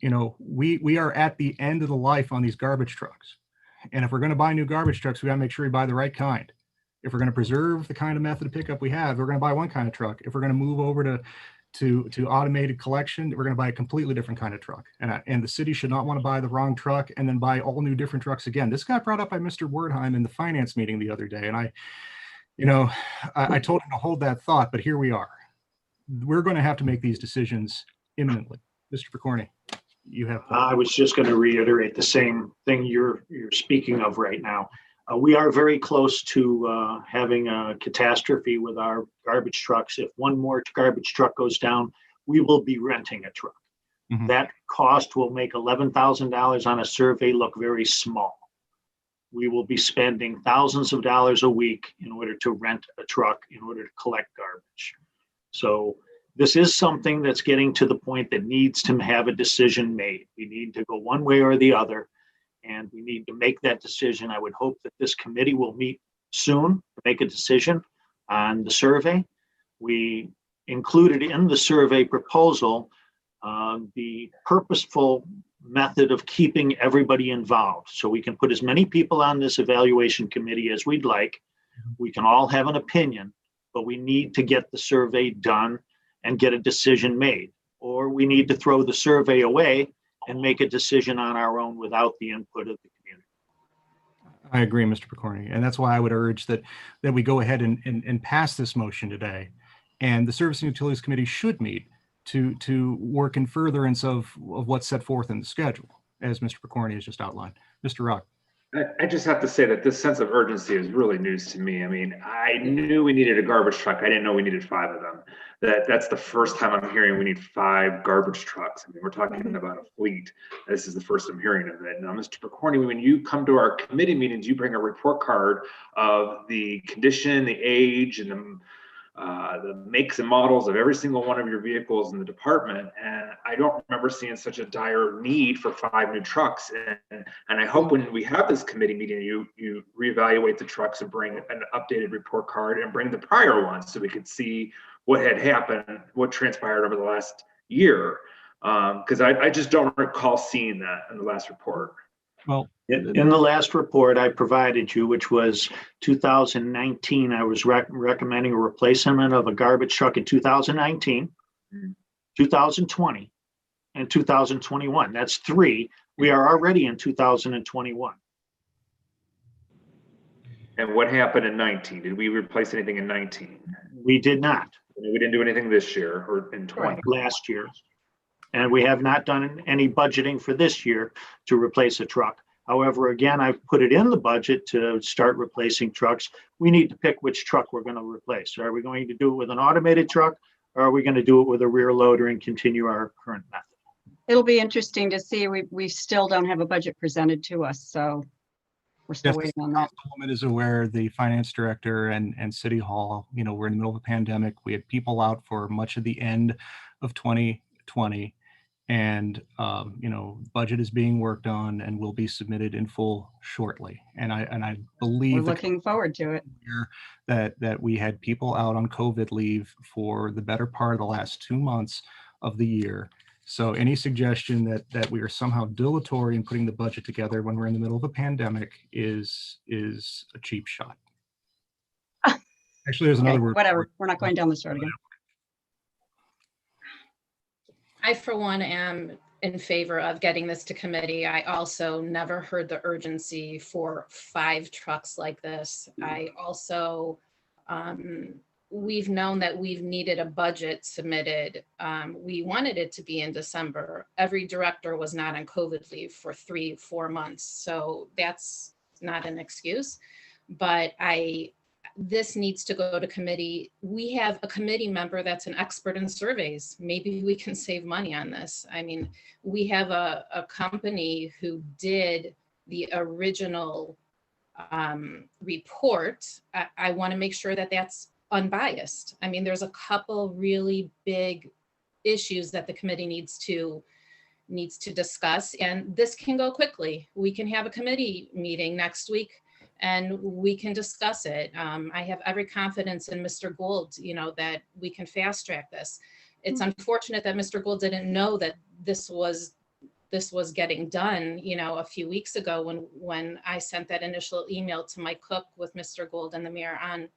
you know, we are at the end of the life on these garbage trucks. And if we're going to buy new garbage trucks, we got to make sure we buy the right kind. If we're going to preserve the kind of method of pickup we have, we're going to buy one kind of truck. If we're going to move over to automated collection, we're going to buy a completely different kind of truck. And the city should not want to buy the wrong truck and then buy all new different trucks again. This got brought up by Mr. Wordheim in the finance meeting the other day. And I told him to hold that thought, but here we are. We're going to have to make these decisions imminently. Mr. Picorni, you have. I was just going to reiterate the same thing you're speaking of right now. We are very close to having a catastrophe with our garbage trucks. If one more garbage truck goes down, we will be renting a truck. Mhm. That cost will make $11,000 on a survey look very small. We will be spending thousands of dollars a week in order to rent a truck, in order to collect garbage. So this is something that's getting to the point that needs to have a decision made. We need to go one way or the other, and we need to make that decision. I would hope that this committee will meet soon to make a decision on the survey. We included in the survey proposal the purposeful method of keeping everybody involved. So we can put as many people on this evaluation committee as we'd like. We can all have an opinion, but we need to get the survey done and get a decision made. Or we need to throw the survey away and make a decision on our own without the input of the community. I agree, Mr. Picorni. And that's why I would urge that we go ahead and pass this motion today. And the Service and Utilities Committee should meet to work in furtherance of what's set forth in the schedule, as Mr. Picorni has just outlined. Mr. Rock. I just have to say that this sense of urgency is really news to me. I mean, I knew we needed a garbage truck. I didn't know we needed 5 of them. That's the first time I'm hearing we need 5 garbage trucks. I mean, we're talking about a fleet. This is the first I'm hearing of it. Now, Mr. Picorni, when you come to our committee meetings, you bring a report card of the condition, the age, and the makes and models of every single one of your vehicles in the department. And I don't remember seeing such a dire need for 5 new trucks. And I hope when we have this committee meeting, you reevaluate the trucks and bring an updated report card and bring the prior ones so we could see what had happened, what transpired over the last year. Because I just don't recall seeing that in the last report. Well, in the last report I provided you, which was 2019, I was recommending a replacement of a garbage truck in 2019, 2020, and 2021. That's 3. We are already in 2021. And what happened in 19? Did we replace anything in 19? We did not. We didn't do anything this year or in 20. Last year. And we have not done any budgeting for this year to replace a truck. However, again, I've put it in the budget to start replacing trucks. We need to pick which truck we're going to replace. Are we going to do it with an automated truck, or are we going to do it with a rear loader and continue our current method? It'll be interesting to see. We still don't have a budget presented to us, so we're still Yes, waiting on the that. Councilwoman is aware, the finance director and City Hall, you know, we're in the middle of a pandemic. We had people out for much of the end of 2020. And, you know, budget is being worked on and will be submitted in full shortly. And I believe We're looking forward to it. that we had people out on COVID leave for the better part of the last 2 months of the year. So any suggestion that we are somehow dilatory in putting the budget together when we're in the middle of a pandemic is a cheap shot. Actually, there's Okay, another word. whatever. We're not going down this road again. I, for one, am in favor of getting this to committee. I also never heard the urgency for 5 trucks like this. I also, we've known that we've needed a budget submitted. We wanted it to be in December. Every director was not on COVID leave for 3-4 months. So that's not an excuse, but this needs to go to committee. We have a committee member that's an expert in surveys. Maybe we can save money on this. I mean, we have a company who did the original report. I want to make sure that that's unbiased. I mean, there's a couple really big issues that the committee needs to discuss, and this can go quickly. We can have a committee meeting next week and we can discuss it. I have every confidence in Mr. Gould, you know, that we can fast track this. It's unfortunate that Mr. Gould didn't know that this was getting done, you know, a few weeks ago when I sent that initial email to Mike Cook with Mr. Gould and the mayor on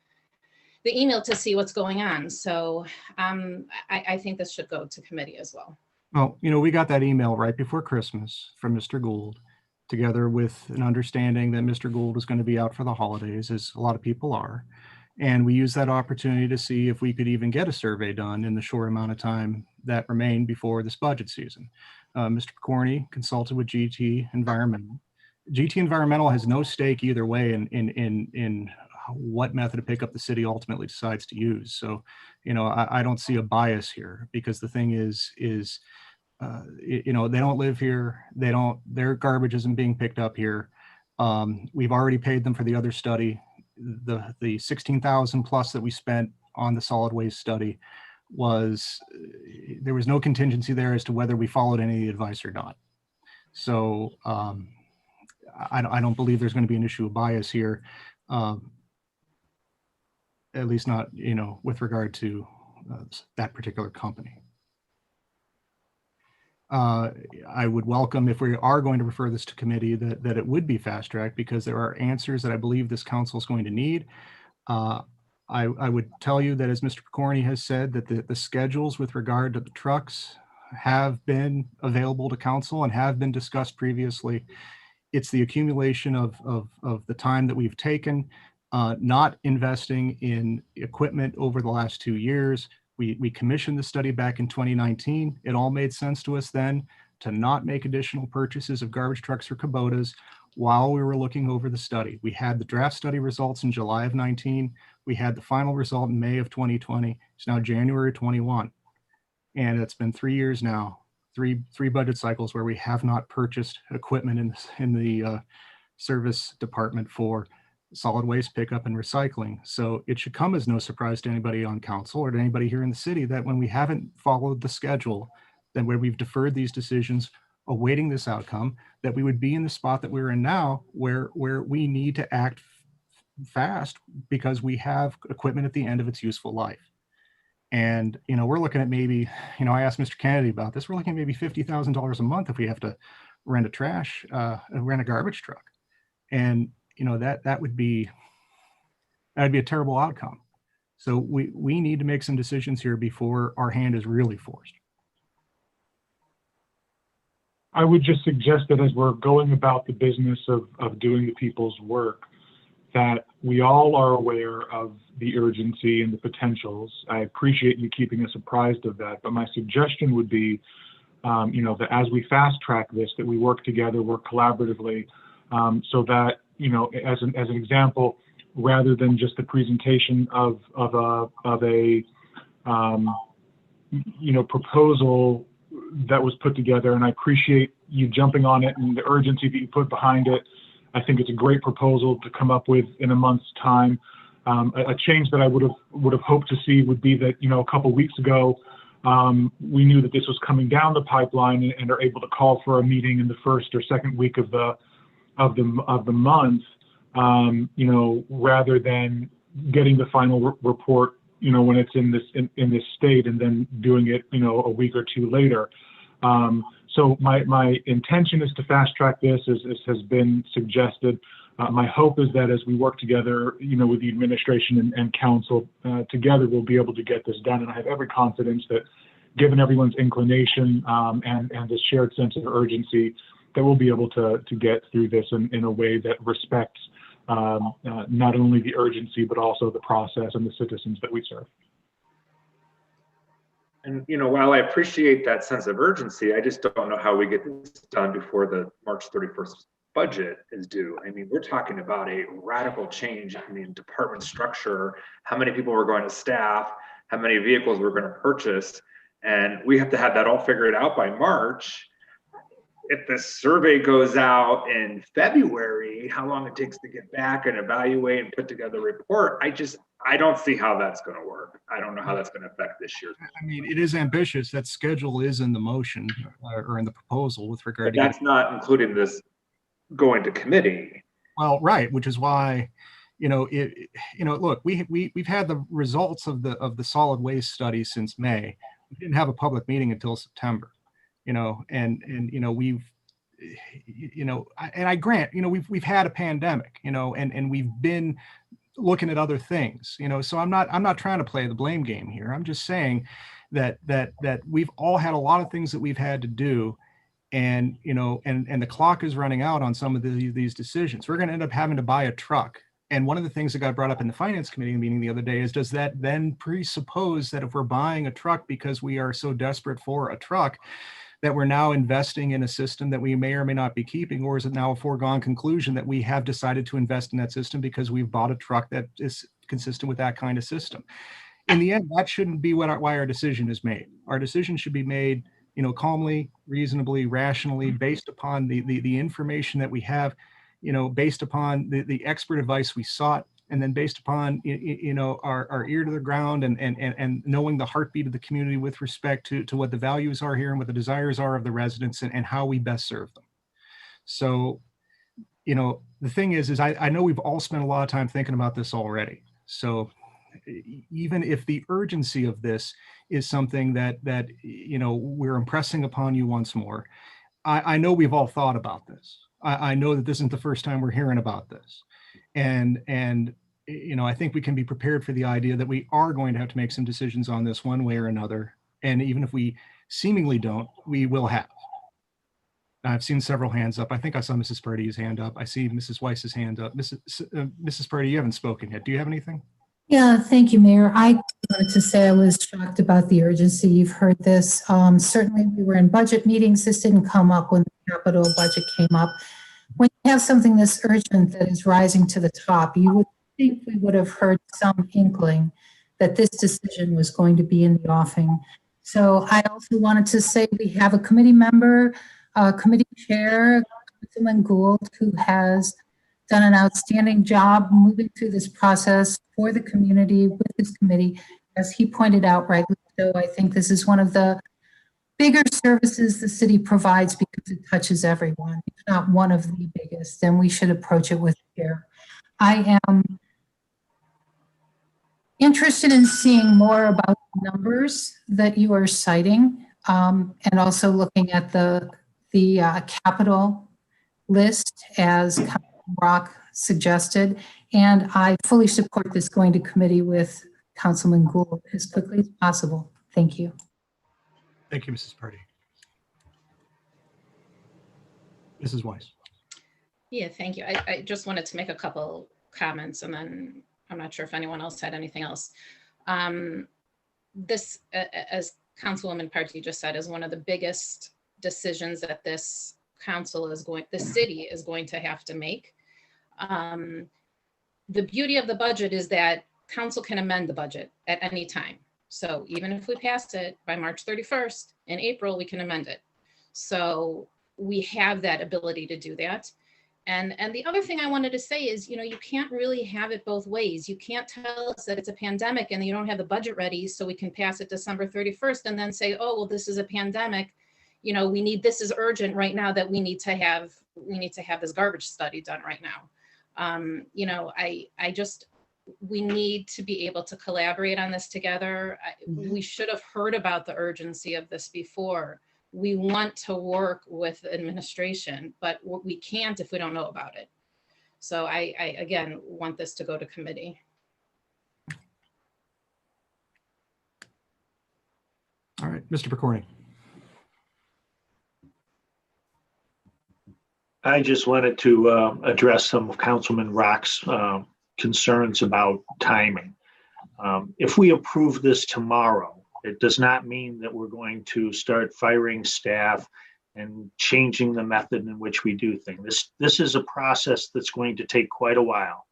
the email to see what's going on. So I think this should go to committee as well. Well, you know, we got that email right before Christmas from Mr. Gould, together with an understanding that Mr. Gould was going to be out for the holidays, as a lot of people are. And we used that opportunity to see if we could even get a survey done in the short amount of time that remained before this budget season. Mr. Picorni consulted with GT Environmental. GT Environmental has no stake either way in what method of pickup the city ultimately decides to use. So, you know, I don't see a bias here, because the thing is, you know, they don't live here. Their garbage isn't being picked up here. We've already paid them for the other study. The 16,000 plus that we spent on the solid waste study there was no contingency there as to whether we followed any of the advice or not. So I don't believe there's going to be an issue of bias here. At least not, you know, with regard to that particular company. I would welcome, if we are going to refer this to committee, that it would be fast tracked, because there are answers that I believe this council is going to need. I would tell you that, as Mr. Picorni has said, that the schedules with regard to the trucks have been available to council and have been discussed previously. It's the accumulation of the time that we've taken, not investing in equipment over the last 2 years. We commissioned the study back in 2019. It all made sense to us then to not make additional purchases of garbage trucks or Kubotas while we were looking over the study. We had the draft study results in July of 19. We had the final result in May of 2020. It's now January 21. And it's been 3 years now, three budget cycles where we have not purchased equipment in the service department for solid waste pickup and recycling. So it should come as no surprise to anybody on council or to anybody here in the city that when we haven't followed the schedule, then where we've deferred these decisions awaiting this outcome, that we would be in the spot that we're in now, where we need to act fast because we have equipment at the end of its useful life. And, you know, we're looking at maybe, you know, I asked Mr. Kennedy about this, we're looking at maybe $50,000 a month if we have to rent a garbage truck. And, you know, that would be a terrible outcome. So we need to make some decisions here before our hand is really forced. I would just suggest that as we're going about the business of doing the people's work, that we all are aware of the urgency and the potentials. I appreciate you keeping us apprised of that, but my suggestion would be, you know, that as we fast track this, that we work together, work collaboratively, so that, you know, as an example, rather than just the presentation of a you know, proposal that was put together, and I appreciate you jumping on it and the urgency that you put behind it. I think it's a great proposal to come up with in a month's time. A change that I would have hoped to see would be that, you know, a couple of weeks ago, we knew that this was coming down the pipeline and are able to call for a meeting in the first or second week of the month, you know, rather than getting the final report, you know, when it's in this state and then doing it, you know, a week or two later. So my intention is to fast track this, as has been suggested. My hope is that as we work together, you know, with the administration and council together, we'll be able to get this done. And I have every confidence that, given everyone's inclination and this shared sense of urgency, that we'll be able to get through this in a way that respects not only the urgency, but also the process and the citizens that we serve. And, you know, while I appreciate that sense of urgency, I just don't know how we get this done before the March 31st budget is due. I mean, we're talking about a radical change in the department structure, how many people we're going to staff, how many vehicles we're going to purchase, and we have to have that all figured out by March. If the survey goes out in February, how long it takes to get back and evaluate and put together a report, I don't see how that's going to work. I don't know how that's going to affect this year. I mean, it is ambitious. That schedule is in the motion or in the proposal with regard to. That's not including this going to committee. Well, right, which is why, look, we've had the results of the solid waste study since May. We didn't have a public meeting until September, and we've, and I grant, we've had a pandemic, and we've been looking at other things, so I'm not trying to play the blame game here. I'm just saying that we've all had a lot of things that we've had to do. And, and the clock is running out on some of these decisions. We're going to end up having to buy a truck. And one of the things that got brought up in the finance committee meeting the other day is, does that then presuppose that if we're buying a truck because we are so desperate for a truck, that we're now investing in a system that we may or may not be keeping? Or is it now a foregone conclusion that we have decided to invest in that system because we've bought a truck that is consistent with that kind of system? In the end, that shouldn't be why our decision is made. Our decision should be made calmly, reasonably, rationally, based upon the information that we have, based upon the expert advice we sought, and then based upon, our ear to the ground and knowing the heartbeat of the community with respect to what the values are here and what the desires are of the residents and how we best serve them. So, the thing is I know we've all spent a lot of time thinking about this already. So even if the urgency of this is something that we're impressing upon you once more, I know we've all thought about this. I know that this isn't the first time we're hearing about this, and I think we can be prepared for the idea that we are going to have to make some decisions on this one way or another. And even if we seemingly don't, we will have. I've seen several hands up. I think I saw Mrs. Purdy's hand up. I see Mrs. Weiss's hand up. Mrs. Purdy, you haven't spoken yet. Do you have anything? Yeah, thank you, Mayor. I wanted to say I was shocked about the urgency. You've heard this. Certainly, we were in budget meetings. This didn't come up when the capital budget came up. When you have something this urgent that is rising to the top, you would think we would have heard some inkling that this decision was going to be in the offing. So I also wanted to say we have a committee member, committee chair, Councilman Gould, who has done an outstanding job moving through this process for the community with this committee. As he pointed out rightly so, I think this is one of the bigger services the city provides because it touches everyone, if not one of the biggest, and we should approach it with care. I am interested in seeing more about the numbers that you are citing, and also looking at the capital list as Rock suggested, and I fully support this going to committee with Councilman Gould as quickly as possible. Thank you. Thank you, Mrs. Purdy. Mrs. Weiss. Yeah, thank you. I just wanted to make a couple comments, and then I'm not sure if anyone else had anything else. This, as Councilwoman Purdy just said, is one of the biggest decisions that the city is going to have to make. The beauty of the budget is that council can amend the budget at any time. So even if we pass it by March 31st, in April, we can amend it. So we have that ability to do that. And the other thing I wanted to say is, you can't really have it both ways. You can't tell us that it's a pandemic and you don't have the budget ready so we can pass it December 31st and then say, oh, well, this is a pandemic. This is urgent right now that we need to have this garbage study done right now. We need to be able to collaborate on this together. We should have heard about the urgency of this before. We want to work with administration, but we can't if we don't know about it. So I again, want this to go to committee. All right, Mr. Picorni. I just wanted to address some of Councilman Rock's concerns about timing. If we approve this tomorrow, it does not mean that we're going to start firing staff and changing the method in which we do things. This is a process that's going to take quite a while.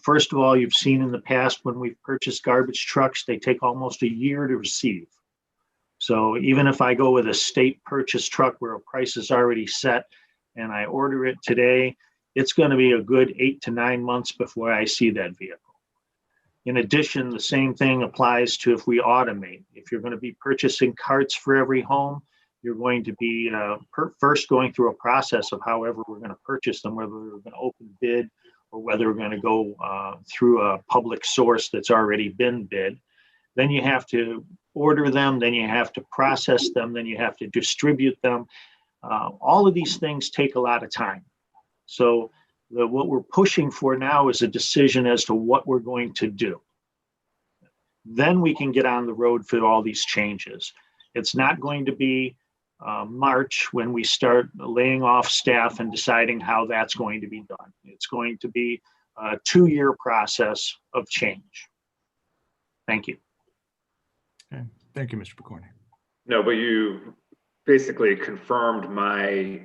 First of all, you've seen in the past when we've purchased garbage trucks, they take almost a year to receive. So even if I go with a state purchase truck where a price is already set and I order it today, it's going to be a good 8 to 9 months before I see that vehicle. In addition, the same thing applies to if we automate. If you're going to be purchasing carts for every home, you're going to be first going through a process of however we're going to purchase them, whether we're going to open bid or whether we're going to go through a public source that's already been bid. Then you have to order them, then you have to process them, then you have to distribute them. All of these things take a lot of time. So what we're pushing for now is a decision as to what we're going to do. Then we can get on the road for all these changes. It's not going to be March when we start laying off staff and deciding how that's going to be done. It's going to be a 2-year process of change. Thank you. Okay. Thank you, Mr. Picorni. No, but you basically confirmed my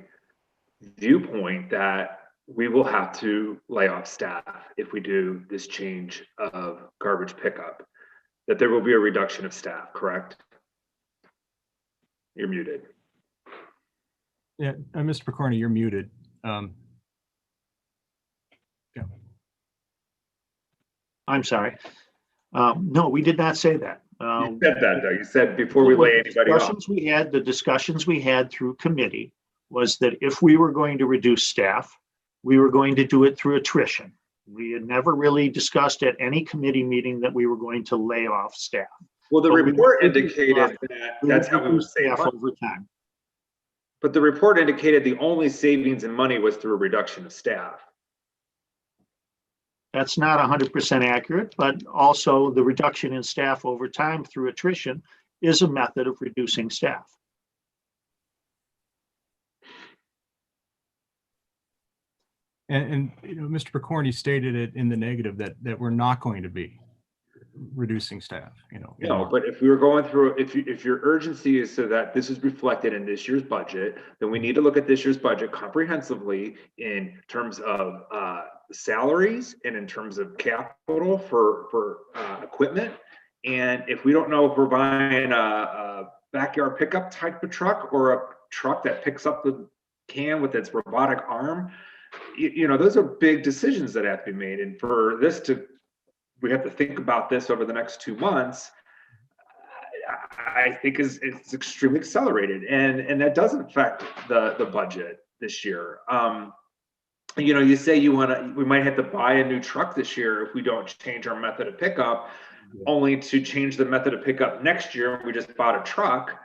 viewpoint that we will have to lay off staff if we do this change of garbage pickup, that there will be a reduction of staff, correct? You're muted. Yeah, Mr. Picorni, you're muted. Yeah. I'm sorry. No, we did not say that. You said that though. You said before we lay anybody off. The discussions we had through committee was that if we were going to reduce staff, we were going to do it through attrition. We had never really discussed at any committee meeting that we were going to lay off staff. Well, the report indicated that that's how we would save staff money. over time. But the report indicated the only savings in money was through a reduction of staff. That's not 100% accurate, but also the reduction in staff over time through attrition is a method of reducing staff. And you know, Mr. Picorni stated it in the negative that we're not going to be reducing staff, you know. No, but if we were going through, if your urgency is so that this is reflected in this year's budget, then we need to look at this year's budget comprehensively in terms of salaries and in terms of capital for equipment. And if we don't know if we're buying a backyard pickup type of truck or a truck that picks up the can with its robotic arm, you know, those are big decisions that have to be made. And for this to, we have to think about this over the next 2 months, I think it's extremely accelerated, and that doesn't affect the budget this year. You know, you say we might have to buy a new truck this year if we don't change our method of pickup, only to change the method of pickup next year when we just bought a truck.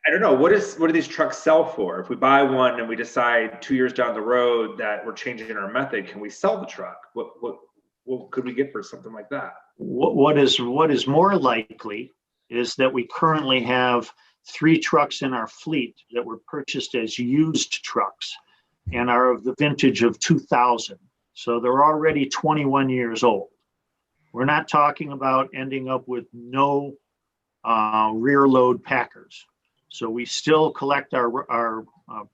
I don't know, what do these trucks sell for? If we buy one and we decide 2 years down the road that we're changing our method, can we sell the truck? What could we get for something like that? What is more likely is that we currently have 3 trucks in our fleet that were purchased as used trucks and are of the vintage of 2000. So they're already 21 years old. We're not talking about ending up with no rear load packers. So we still collect our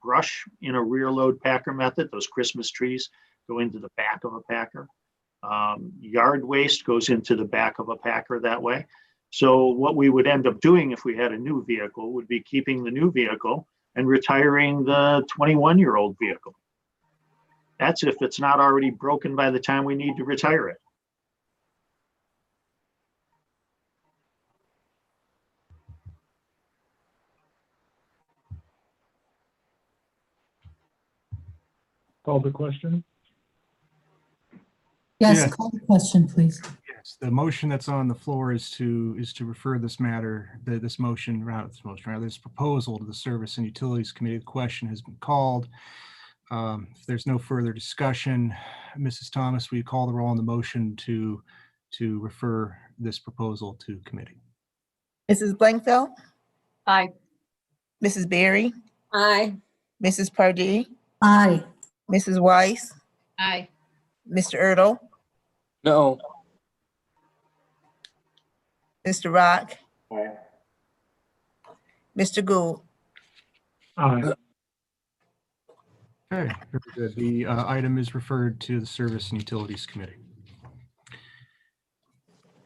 brush in a rear load packer method. Those Christmas trees go into the back of a packer. Yard waste goes into the back of a packer that way. So what we would end up doing if we had a new vehicle would be keeping the new vehicle and retiring the 21-year-old vehicle. That's if it's not already broken by the time we need to retire it. Call the question. Yes, Yeah. call the question, please. Yes, the motion that's on the floor is to refer this matter, this proposal to the Service and Utilities Committee. The question has been called. If there's no further discussion, Mrs. Thomas, will you call the roll on the motion to refer this proposal to committee? Mrs. Blankfeld, Aye. Mrs. Berry, Aye. Mrs. Pardee, Aye. Mrs. Weiss, Aye. Mr. Ertl, No. Mr. Rock, Aye. Mr. Gould. Aye. Okay, very good. The item is referred to the Service and Utilities Committee.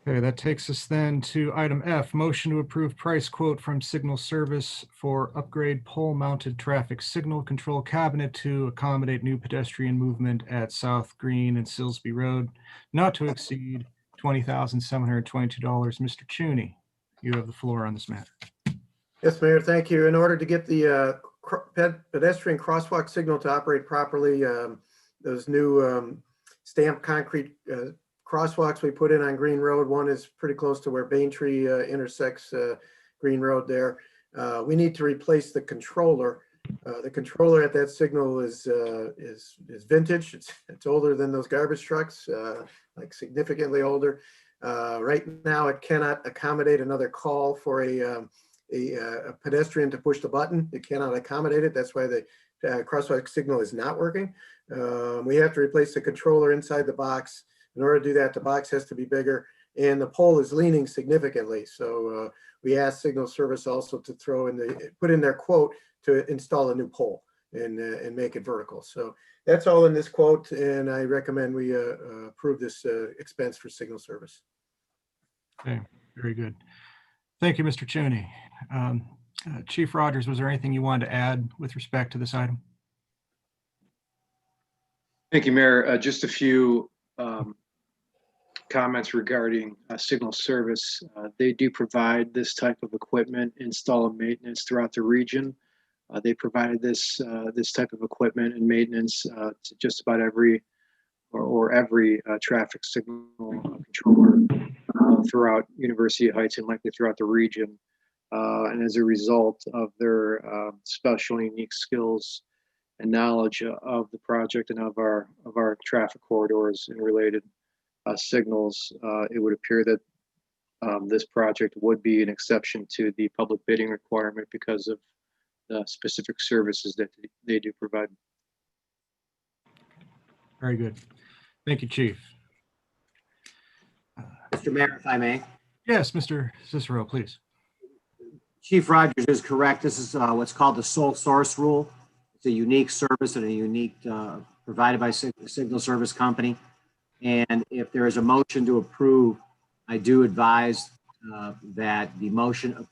Okay, that takes us then to item F, motion to approve price quote from Signal Service for upgrade pole-mounted traffic signal control cabinet to accommodate new pedestrian movement at South Green and Silsby Road, not to exceed $20,722. Mr. Cheney, you have the floor on this matter. Yes, Mayor, thank you. In order to get the pedestrian crosswalk signal to operate properly, those new stamped concrete crosswalks we put in on Green Road, one is pretty close to where Baintree intersects Green Road there. We need to replace the controller. The controller at that signal is vintage. It's older than those garbage trucks, like significantly older. Right now, it cannot accommodate another call for a pedestrian to push the button. It cannot accommodate it. That's why the crosswalk signal is not working. We have to replace the controller inside the box. In order to do that, the box has to be bigger, and the pole is leaning significantly. So we asked Signal Service also to put in their quote to install a new pole and make it vertical. So that's all in this quote, and I recommend we approve this expense for Signal Service. Okay, very good. Thank you, Mr. Cheney. Chief Rogers, was there anything you wanted to add with respect to this item? Thank you, Mayor. Just a few comments regarding Signal Service. They do provide this type of equipment, install and maintenance throughout the region. They provided this type of equipment and maintenance to just about every traffic signal controller throughout University Heights and likely throughout the region. And as a result of their special and unique skills and knowledge of the project and of our traffic corridors and related signals, it would appear that this project would be an exception to the public bidding requirement because of the specific services that they do provide. Very good. Thank you, Chief. Mr. Mayor, if I may. Yes, Mr. Cicero, please. Chief Rogers is correct. This is what's called the sole source rule. It's a unique service and a unique provided by Signal Service Company. And if there is a motion to approve, I do advise that the motion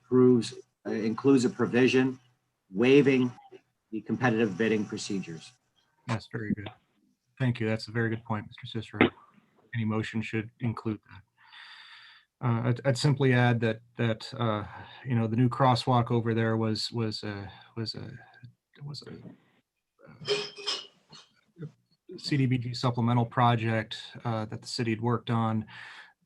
includes a provision waiving the competitive bidding procedures. That's very good. Thank you. That's a very good point, Mr. Cicero. Any motion should include that. I'd simply add that you know, the new crosswalk over there was a CDBG supplemental project that the city had worked on,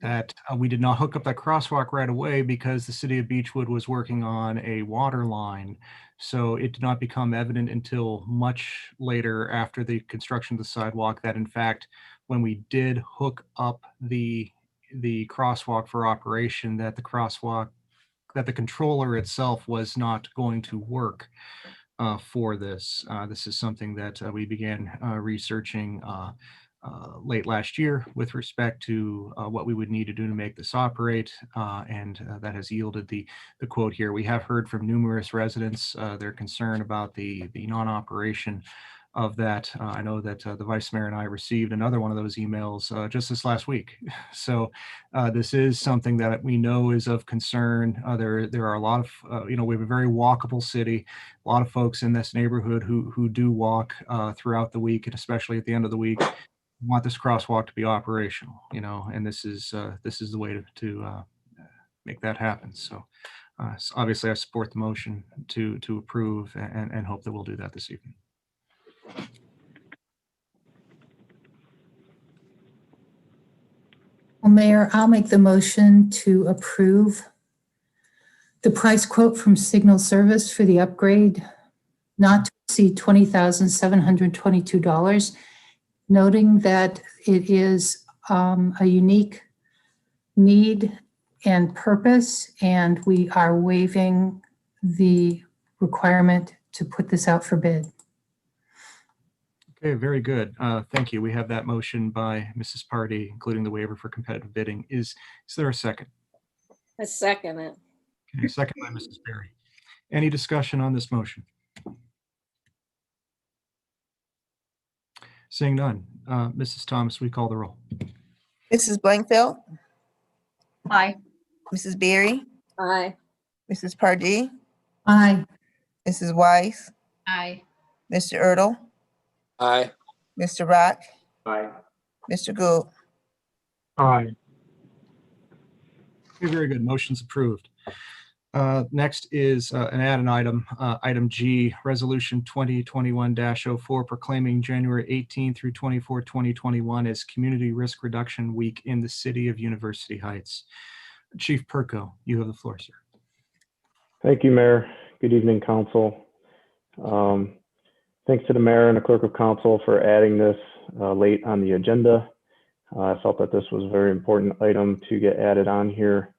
that we did not hook up that crosswalk right away because the city of Beechwood was working on a water line. So it did not become evident until much later after the construction of the sidewalk that in fact, when we did hook up the crosswalk for operation, that the controller itself was not going to work for this. This is something that we began researching late last year with respect to what we would need to do to make this operate, and that has yielded the quote here. We have heard from numerous residents their concern about the non-operation of that. I know that the Vice Mayor and I received another one of those emails just this last week. So this is something that we know is of concern. There are a lot of, you know, we have a very walkable city, a lot of folks in this neighborhood who do walk throughout the week, and especially at the end of the week. We want this crosswalk to be operational, you know, and this is the way to make that happen. So obviously I support the motion to approve and hope that we'll do that this evening. Well, Mayor, I'll make the motion to approve the price quote from Signal Service for the upgrade not to exceed $20,722, noting that it is a unique need and purpose, and we are waiving the requirement to put this out for bid. Okay, very good. Thank you. We have that motion by Mrs. Pardee, including the waiver for competitive bidding. Is there a second? I second it. Okay, second by Mrs. Berry. Any discussion on this motion? Seeing none. Mrs. Thomas, we call the roll. Mrs. Blankfeld, Aye. Mrs. Berry, Aye. Mrs. Pardee, Aye. Mrs. Weiss, Aye. Mr. Erdl, Aye. Mr. Rock, Aye. Mr. Gould. Aye. Okay, very good. Motion's approved. Next is an add-on item, item G, Resolution 2021-04, proclaiming January 18 through 24, 2021 as Community Risk Reduction Week in the city of University Heights. Chief Perko, you have the floor, sir. Thank you, Mayor. Good evening, Council. Thanks to the Mayor and the Clerk of Council for adding this late on the agenda. I felt that this was a very important item to get added on here.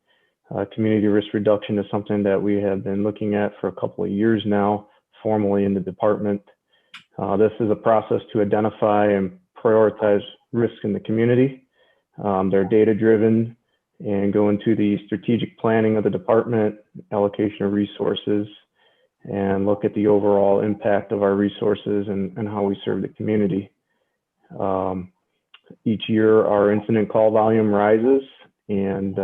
Community risk reduction is something that we have been looking at for a couple of years now, formally in the department. This is a process to identify and prioritize risk in the community. They're data-driven and go into the strategic planning of the department, allocation of resources, and look at the overall impact of our resources and how we serve the community. Each year, our incident call volume rises, and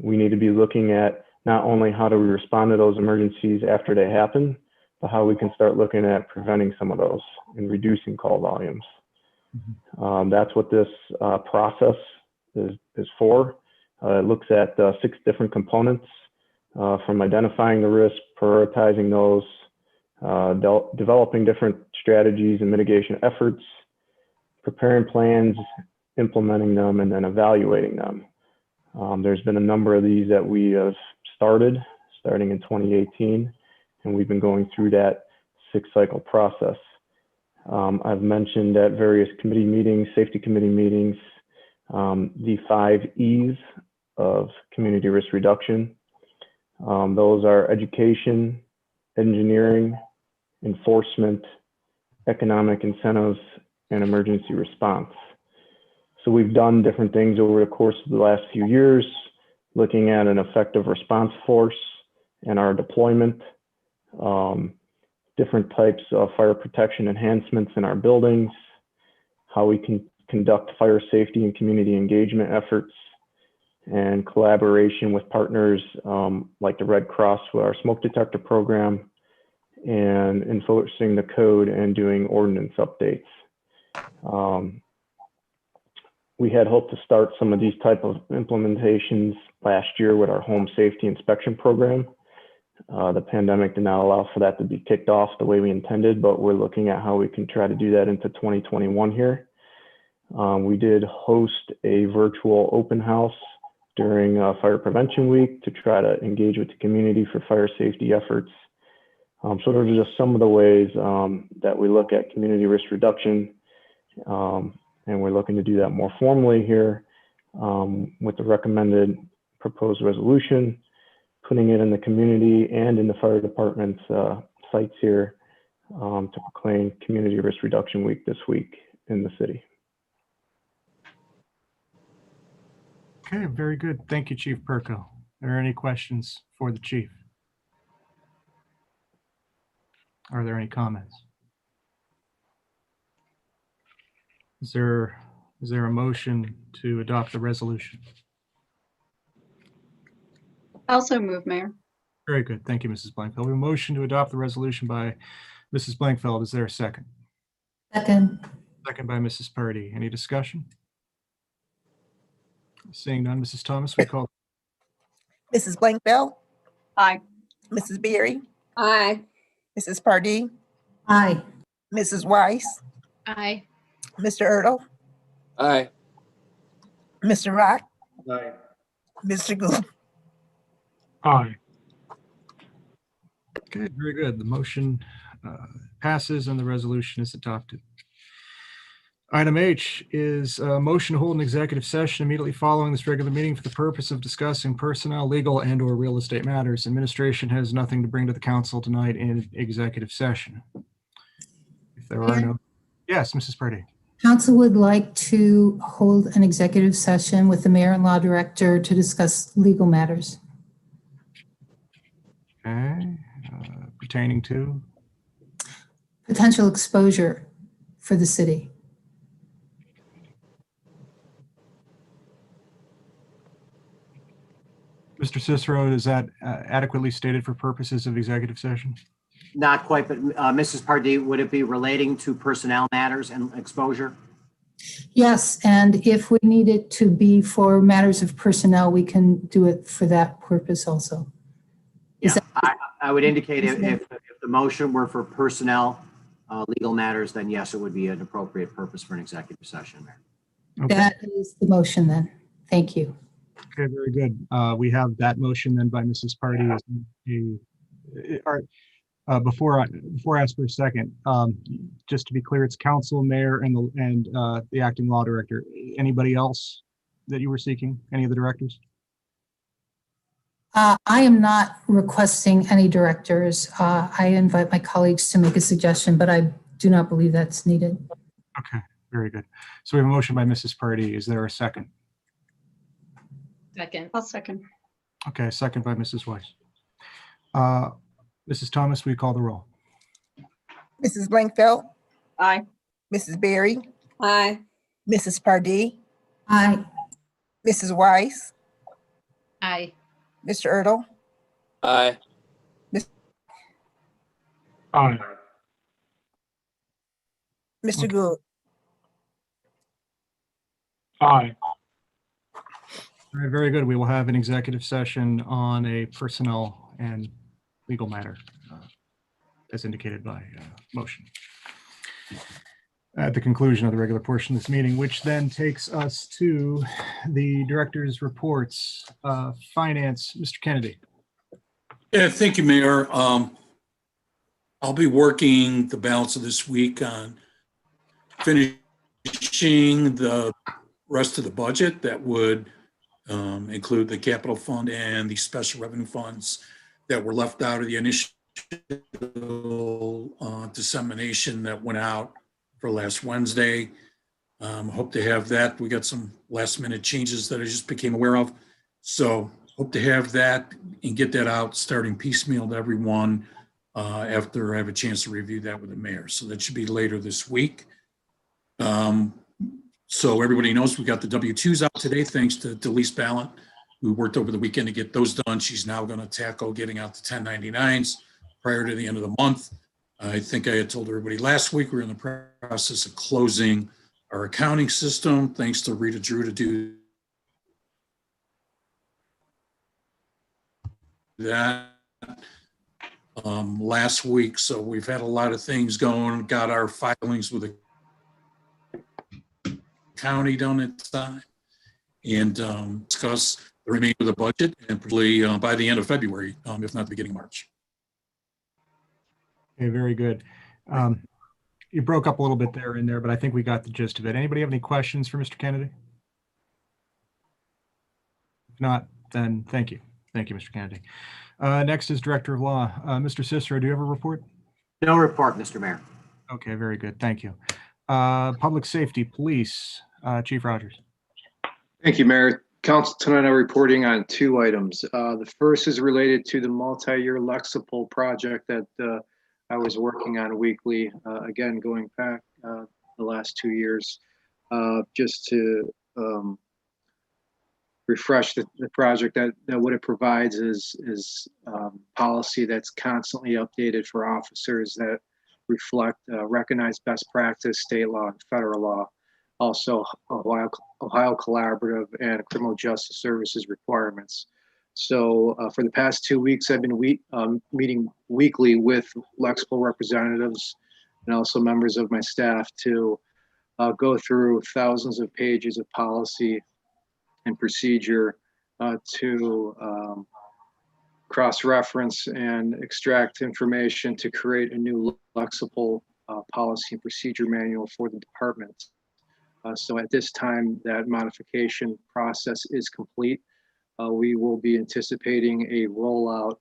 we need to be looking at not only how do we respond to those emergencies after they happen, but how we can start looking at preventing some of those and reducing call volumes. That's what this process is for. It looks at 6 different components, from identifying the risk, prioritizing those, developing different strategies and mitigation efforts, preparing plans, implementing them, and then evaluating them. There's been a number of these that we have starting in 2018, and we've been going through that 6-cycle process. I've mentioned at various committee meetings, safety committee meetings, the 5 E's of community risk reduction. Those are education, engineering, enforcement, economic incentives, and emergency response. So we've done different things over the course of the last few years, looking at an effective response force and our deployment, different types of fire protection enhancements in our buildings, how we can conduct fire safety and community engagement efforts, and collaboration with partners like the Red Cross with our smoke detector program, and enforcing the code and doing ordinance updates. We had hoped to start some of these type of implementations last year with our home safety inspection program. The pandemic did not allow for that to be kicked off the way we intended, but we're looking at how we can try to do that into 2021 here. We did host a virtual open house during Fire Prevention Week to try to engage with the community for fire safety efforts. So those are just some of the ways that we look at community risk reduction. And we're looking to do that more formally here with the recommended proposed resolution, putting it in the community and in the fire department's sites here to proclaim Community Risk Reduction Week this week in the city. Okay, very good. Thank you, Chief Perko. Are there any questions for the chief? Are there any comments? Is there a motion to adopt the resolution? Also move, Mayor. Very good. Thank you, Mrs. Blankfeld. We have a motion to adopt the resolution by Mrs. Blankfeld. Is there a second? Second. Second by Mrs. Purdy. Any discussion? Seeing none, Mrs. Thomas, we call. Mrs. Blankfeld, Aye. Mrs. Berry, Aye. Mrs. Pardee, Aye. Mrs. Weiss, Aye. Mr. Ertl, Aye. Mr. Rock, Aye. Mr. Gould. Aye. Okay, very good. The motion passes and the resolution is adopted. Item H is a motion to hold an executive session immediately following this regular meeting for the purpose of discussing personnel, legal, and/or real estate matters. Administration has nothing to bring to the council tonight in executive session. If there are no, yes, Mrs. Purdy. Council would like to hold an executive session with the mayor and law director to discuss legal matters. Okay, pertaining to Potential exposure for the city. Mr. Cicero, is that adequately stated for purposes of executive session? Not quite, but Mrs. Pardee, would it be relating to personnel matters and exposure? Yes, and if we need it to be for matters of personnel, we can do it for that purpose also. I would indicate if the motion were for personnel, legal matters, then yes, it would be an appropriate purpose for an executive session, Mayor. Okay. That is the motion then. Thank you. Okay, very good. We have that motion then by Mrs. Party. Before I ask for a second, just to be clear, it's council, mayor, and the acting law director. Anybody else that you were seeking? Any of the directors? I am not requesting any directors. I invite my colleagues to make a suggestion, but I do not believe that's needed. Okay, very good. So we have a motion by Mrs. Party. Is there a second? Second. I'll second. Okay, second by Mrs. Weiss. Mrs. Thomas, will you call the roll? Mrs. Blankfeld, Aye. Mrs. Berry, Aye. Mrs. Pardee, Aye. Mrs. Weiss, Aye. Mr. Erdl, Aye. Aye. Mr. Good. Aye. All right, very good. We will have an executive session on a personnel and legal matter, as indicated by motion. At the conclusion of the regular portion of this meeting, which then takes us to the director's reports. Finance, Mr. Kennedy. Yeah, thank you, Mayor. I'll be working the balance of this week on finishing the rest of the budget that would include the capital fund and the special revenue funds that were left out of the initial dissemination that went out for last Wednesday. Hope to have that. We got some last minute changes that I just became aware of. So hope to have that and get that out starting piecemeal to everyone after I have a chance to review that with the mayor. So that should be later this week. So everybody knows we got the W-2s out today, thanks to Delise Ballant, who worked over the weekend to get those done. She's now going to tackle getting out the 1099s prior to the end of the month. I think I had told everybody last week we're in the process of closing our accounting system, thanks to Rita Drew to do that last week. So we've had a lot of things going, got our filings with the county done at the time, and discuss the remainder of the budget, and probably by the end of February, if not the beginning of March. Okay, very good. You broke up a little bit there, but I think we got the gist of it. Anybody have any questions for Mr. Kennedy? If not, then thank you. Thank you, Mr. Kennedy. Next is Director of Law. Mr. Cicero, do you have a report? No report, Mr. Mayor. Okay, very good. Thank you. Public Safety, Police, Chief Rogers. Thank you, Mayor. Council, tonight I'm reporting on two items. The first is related to the multi-year Lexipol project that I was working on weekly, again, going back the last 2 years, just to refresh the project. That what it provides is policy that's constantly updated for officers that reflect recognized best practice, state law and federal law, also Ohio Collaborative and Criminal Justice Services requirements. So for the past 2 weeks, I've been meeting weekly with Lexipol representatives and also members of my staff to go through thousands of pages of policy and procedure to cross-reference and extract information to create a new Lexipol policy and procedure manual for the department. So at this time, that modification process is complete. We will be anticipating a rollout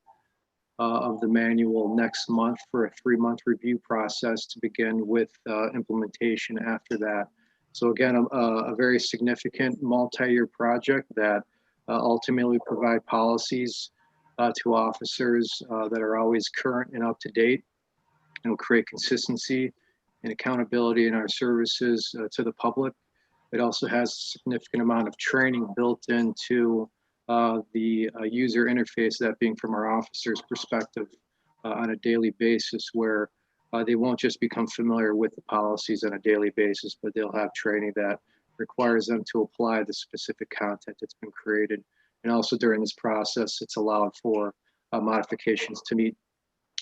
of the manual next month for a 3-month review process to begin with implementation after that. So again, a very significant multi-year project that ultimately provide policies to officers that are always current and up to date, and will create consistency and accountability in our services to the public. It also has a significant amount of training built into the user interface, that being from our officers' perspective on a daily basis, where they won't just become familiar with the policies on a daily basis, but they'll have training that requires them to apply the specific content that's been created. And also during this process, it's allowed for modifications to meet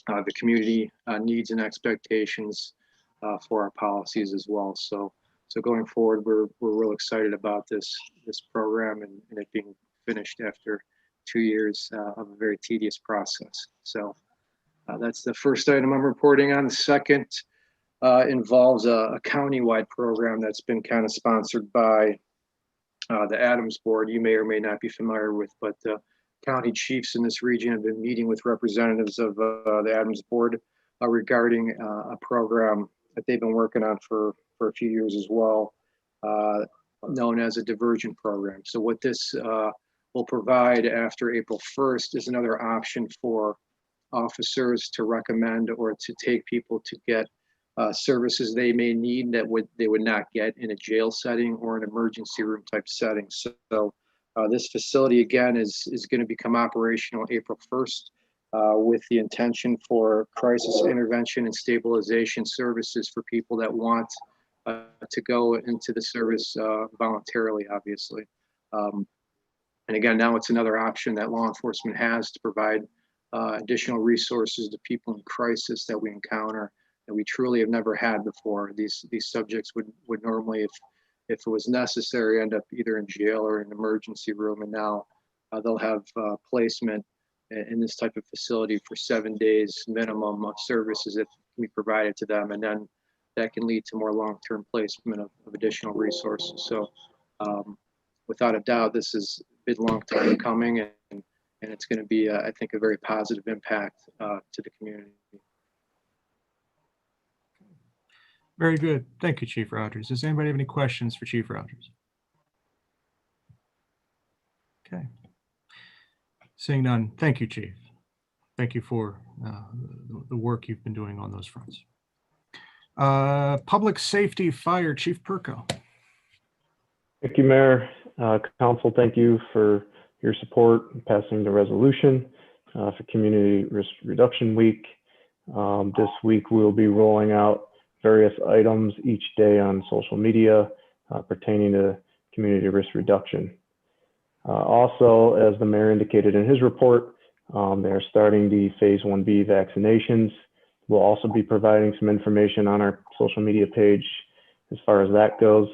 the community needs and expectations for our policies as well. So going forward, we're real excited about this program and it being finished after 2 years of a very tedious process. So that's the first item I'm reporting on. The second involves a county-wide program that's been kind of sponsored by the Adams Board. You may or may not be familiar with, but county chiefs in this region have been meeting with representatives of the Adams Board regarding a program that they've been working on for a few years as well, known as a diversion program. So what this will provide after April 1st is another option for officers to recommend or to take people to get services they may need that they would not get in a jail setting or an emergency room type setting. So this facility again is going to become operational April 1st with the intention for crisis intervention and stabilization services for people that want to go into the service voluntarily, obviously. And again, now it's another option that law enforcement has to provide additional resources to people in crisis that we encounter that we truly have never had before. These subjects would normally, if it was necessary, end up either in jail or in an emergency room, and now they'll have placement in this type of facility for 7 days minimum of services that can be provided to them, and then that can lead to more long-term placement of additional resources. So without a doubt, this has been a long time coming, and it's going to be, I think, a very positive impact to the community. Very good. Thank you, Chief Rogers. Does anybody have any questions for Chief Rogers? Okay. Seeing none, thank you, Chief. Thank you for the work you've been doing on those fronts. Public Safety Fire, Chief Perko. Thank you, Mayor. Council, thank you for your support in passing the resolution for Community Risk Reduction Week. This week, we'll be rolling out various items each day on social media pertaining to community risk reduction. Also, as the mayor indicated in his report, they're starting the phase 1B vaccinations. We'll also be providing some information on our social media page as far as that goes.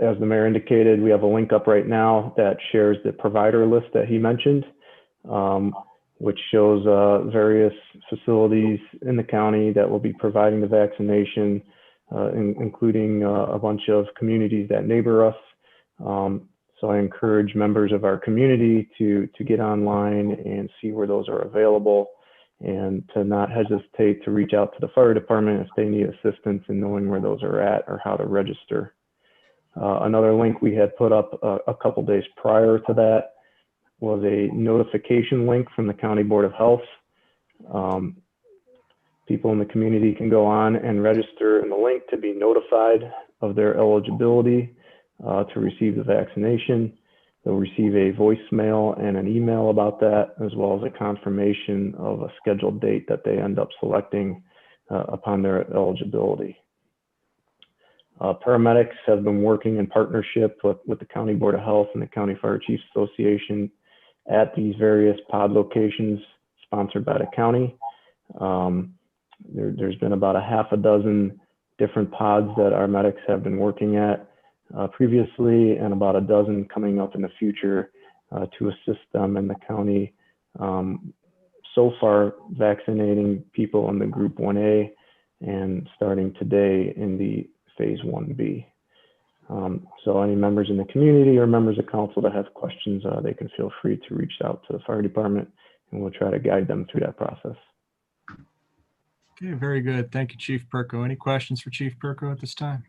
As the mayor indicated, we have a link up right now that shares the provider list that he mentioned, which shows various facilities in the county that will be providing the vaccination, including a bunch of communities that neighbor us. So I encourage members of our community to get online and see where those are available, and to not hesitate to reach out to the fire department if they need assistance in knowing where those are at or how to register. Another link we had put up a couple days prior to that was a notification link from the County Board of Health. People in the community can go on and register in the link to be notified of their eligibility to receive the vaccination. They'll receive a voicemail and an email about that, as well as a confirmation of a scheduled date that they end up selecting upon their eligibility. Paramedics have been working in partnership with the County Board of Health and the County Fire Chiefs Association at these various pod locations sponsored by the county. There's been about a half a dozen different pods that our medics have been working at previously, and about a dozen coming up in the future to assist them in the county. So far, vaccinating people in the Group 1A and starting today in the Phase 1B. So any members in the community or members of council that have questions, they can feel free to reach out to the fire department, and we'll try to guide them through that process. Okay, very good. Thank you, Chief Perko. Any questions for Chief Perko at this time?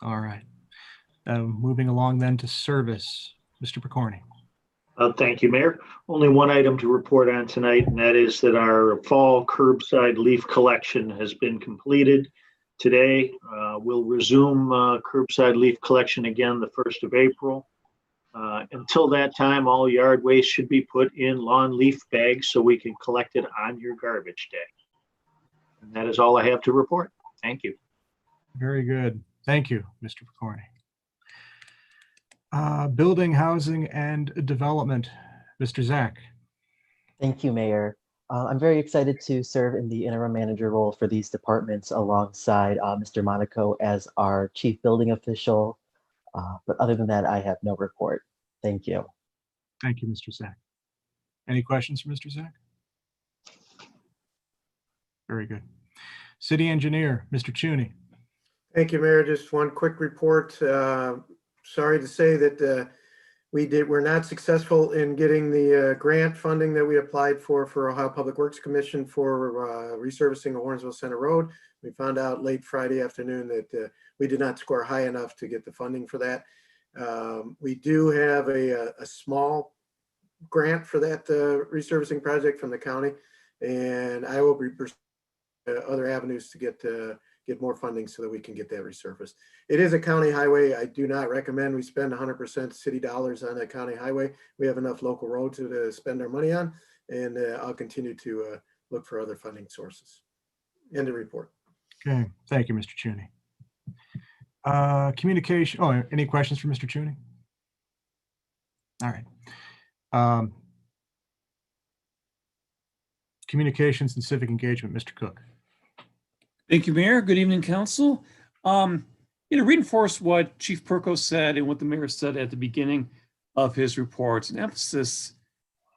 All right. Moving along then to service, Mr. Picorni. Thank you, Mayor. Only one item to report on tonight, and that is that our fall curbside leaf collection has been completed today. We'll resume curbside leaf collection again the 1st of April. Until that time, all yard waste should be put in lawn leaf bags so we can collect it on your garbage day. And that is all I have to report. Thank you. Very good. Thank you, Mr. Picorni. Building, Housing, and Development, Mr. Zach. Thank you, Mayor. I'm very excited to serve in the interim manager role for these departments alongside Mr. Monaco as our chief building official. But other than that, I have no report. Thank you. Thank you, Mr. Zach. Any questions for Mr. Zach? Very good. City Engineer, Mr. Chuney. Thank you, Mayor. Just one quick report. Sorry to say that we're not successful in getting the grant funding that we applied for Ohio Public Works Commission for resurfacing of Warrensville Center Road. We found out late Friday afternoon that we did not score high enough to get the funding for that. We do have a small grant for that resurfacing project from the county, and I will be pursuing other avenues to get more funding so that we can get that resurfaced. It is a county highway. I do not recommend we spend 100% city dollars on a county highway. We have enough local roads to spend our money on, and I'll continue to look for other funding sources. End of report. Okay, thank you, Mr. Chuney. Communication, any questions for Mr. Chuney? All right. Communications and civic engagement, Mr. Cook. Thank you, Mayor. Good evening, Council. Reinforce what Chief Perko said and what the Mayor said at the beginning of his report. An emphasis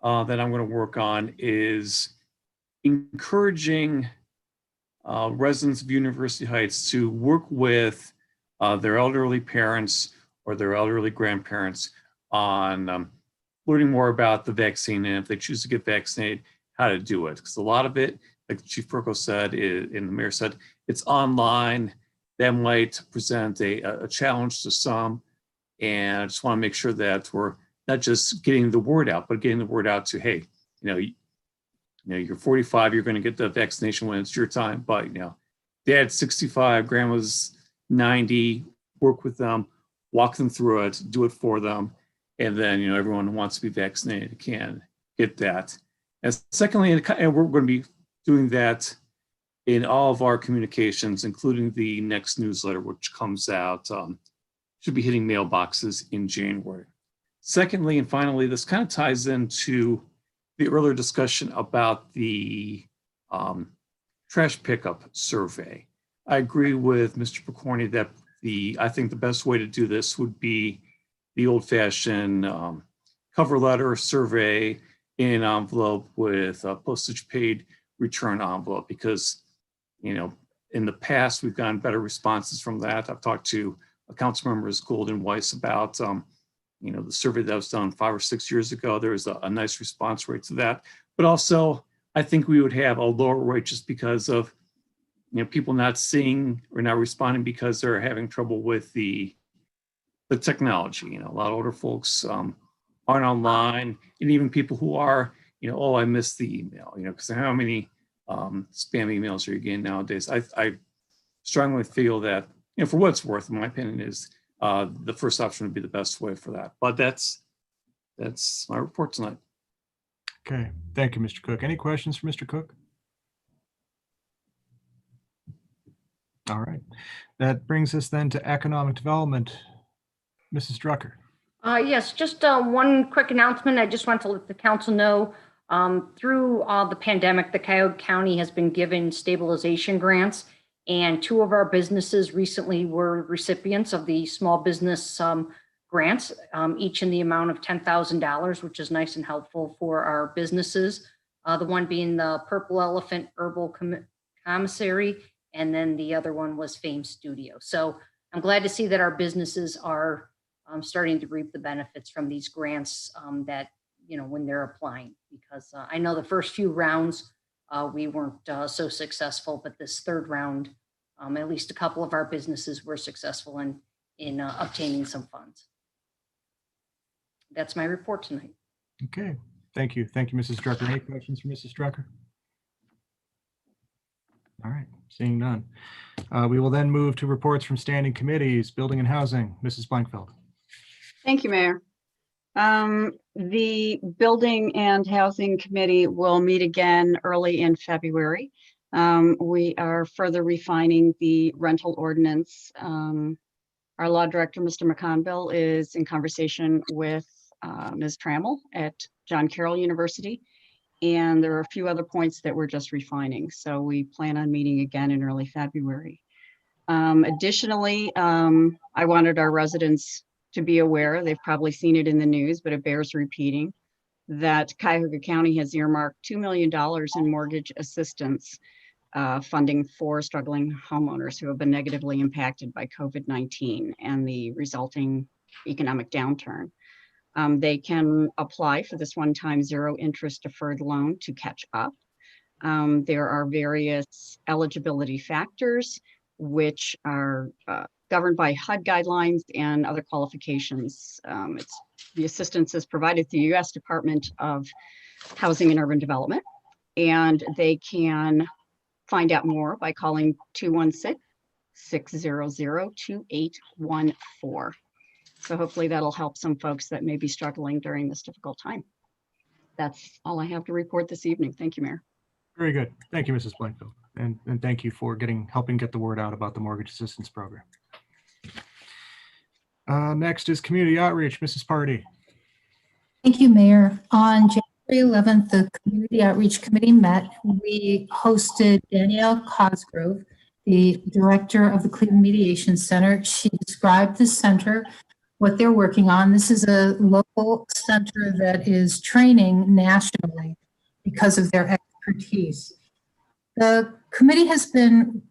that I'm going to work on is encouraging residents of University Heights to work with their elderly parents or their elderly grandparents on learning more about the vaccine, and if they choose to get vaccinated, how to do it. Because a lot of it, like Chief Perko said, and the Mayor said, it's online. That might present a challenge to some. And I just want to make sure that we're not just getting the word out, but getting the word out to, hey, you're 45, you're going to get the vaccination when it's your time. But, dad's 65, grandma's 90, work with them, walk them through it, do it for them. And then, everyone who wants to be vaccinated can get that. And secondly, and we're going to be doing that in all of our communications, including the next newsletter, which comes out, should be hitting mailboxes in January. Secondly, and finally, this kind of ties into the earlier discussion about the trash pickup survey. I agree with Mr. Pokorny that I think the best way to do this would be the old-fashioned cover letter survey in an envelope with a postage paid return envelope, because in the past we've gotten better responses from that. I've talked to council members Gould and Weiss about the survey that was done 5 or 6 years ago. There was a nice response rate to that, but also I think we would have a lower rate just because of people not seeing or not responding because they're having trouble with the technology. A lot of older folks aren't online, and even people who are, I missed the email, because how many spam emails are you getting nowadays? I strongly feel that, for what it's worth, in my opinion, is the first option would be the best way for that. But that's my report tonight. Okay, thank you, Mr. Cook. Any questions for Mr. Cook? All right, that brings us then to economic development. Mrs. Drucker. Yes, just one quick announcement. I just want to let the council know, through the pandemic, the Cuyahoga County has been given stabilization grants, and 2 of our businesses recently were recipients of the small business grants, each in the amount of $10,000, which is nice and helpful for our businesses. The one being the Purple Elephant Herbal Commissary, and then the other one was Fame Studio. So I'm glad to see that our businesses are starting to reap the benefits from these grants that, when they're applying, because I know the first few rounds we weren't so successful, but this third round, at least a couple of our businesses were successful in obtaining some funds. That's my report tonight. Okay, thank you. Thank you, Mrs. Drucker. Any questions for Mrs. Drucker? All right, seeing none. We will then move to reports from standing committees, building and housing. Mrs. Blankfeld. Thank you, Mayor. The Building and Housing Committee will meet again early in February. We are further refining the rental ordinance. Our law director, Mr. McConville, is in conversation with Ms. Trammell at John Carroll University. And there are a few other points that we're just refining. So we plan on meeting again in early February. Additionally, I wanted our residents to be aware, they've probably seen it in the news, but it bears repeating, that Cuyahoga County has earmarked $2 million in mortgage assistance funding for struggling homeowners who have been negatively impacted by COVID-19 and the resulting economic downturn. They can apply for this one-time zero interest deferred loan to catch up. There are various eligibility factors which are governed by HUD guidelines and other qualifications. The assistance is provided through the U.S. Department of Housing and Urban Development, and they can find out more by calling 216-600-2814. So hopefully that'll help some folks that may be struggling during this difficult time. That's all I have to report this evening. Thank you, Mayor. Very good. Thank you, Mrs. Blankfield. And thank you for helping get the word out about the mortgage assistance program. Next is community outreach. Mrs. Pardee. Thank you, Mayor. On January 11th, the Community Outreach Committee met. We hosted Danielle Cosgrove, the director of the Cleveland Mediation Center. She described the center, what they're working on. This is a local center that is training nationally because of their expertise. The committee has been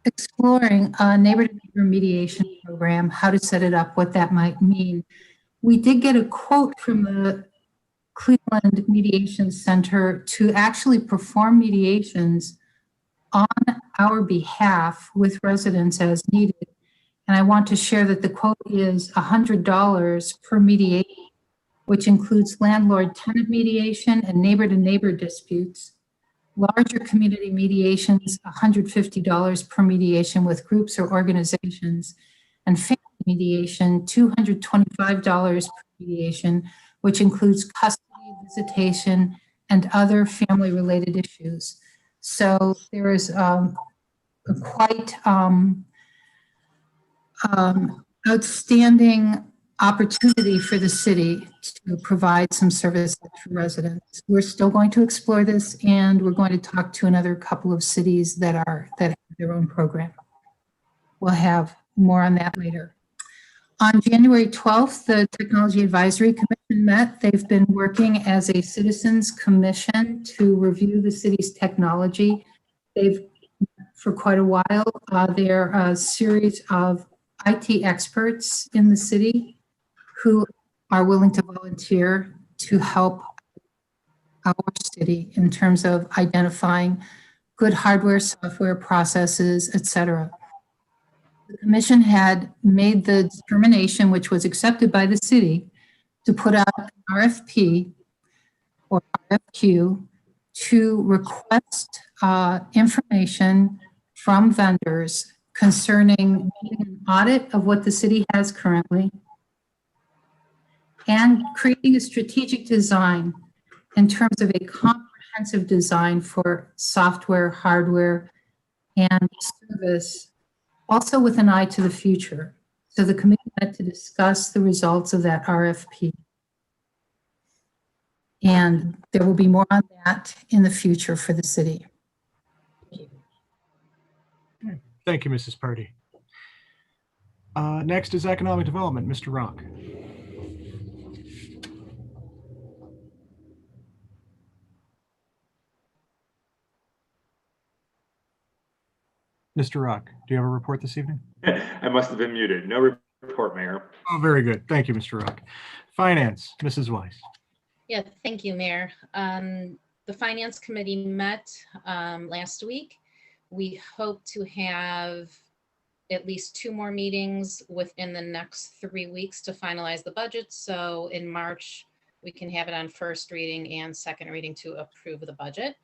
exploring a neighbor-to-neighbor mediation program, how to set it up, what that might mean. We did get a quote from the Cleveland Mediation Center to actually perform mediations on our behalf with residents as needed. And I want to share that the quote is $100 per mediation, which includes landlord-tenant mediation and neighbor-to-neighbor disputes. Larger community mediations, $150 per mediation with groups or organizations, and family mediation, $225 per mediation, which includes custody, visitation, and other family-related issues. So there is a quite outstanding opportunity for the city to provide some services for residents. We're still going to explore this, and we're going to talk to another couple of cities that have their own program. We'll have more on that later. On January 12th, the Technology Advisory Commission met. They've been working as a citizens commission to review the city's technology. They've, for quite a while, they're a series of IT experts in the city who are willing to volunteer to help our city in terms of identifying good hardware, software, processes, et cetera. The commission had made the determination, which was accepted by the city, to put out an RFP or RFQ to request information from vendors concerning an audit of what the city has currently and creating a strategic design in terms of a comprehensive design for software, hardware, and service, also with an eye to the future. So the committee met to discuss the results of that RFP. And there will be more on that in the future for the city. Thank you, Mrs. Pardee. Next is economic development. Mr. Rock. Mr. Rock, do you have a report this evening? I must have been muted. No report, Mayor. Oh, very good. Thank you, Mr. Rock. Finance, Mrs. Weiss. Yeah, thank you, Mayor. The Finance Committee met last week. We hope to have at least 2 more meetings within the next 3 weeks to finalize the budget. So in March, we can have it on first reading and second reading to approve the budget.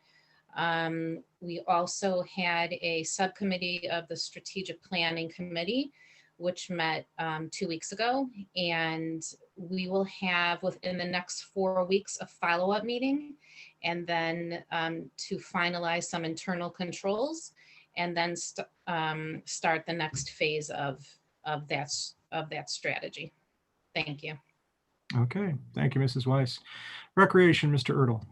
We also had a subcommittee of the Strategic Planning Committee, which met 2 weeks ago, and we will have within the next 4 weeks a follow-up meeting, and then to finalize some internal controls, and then start the next phase of that strategy. Thank you. Okay, thank you, Mrs. Weiss. Recreation, Mr. Erdl.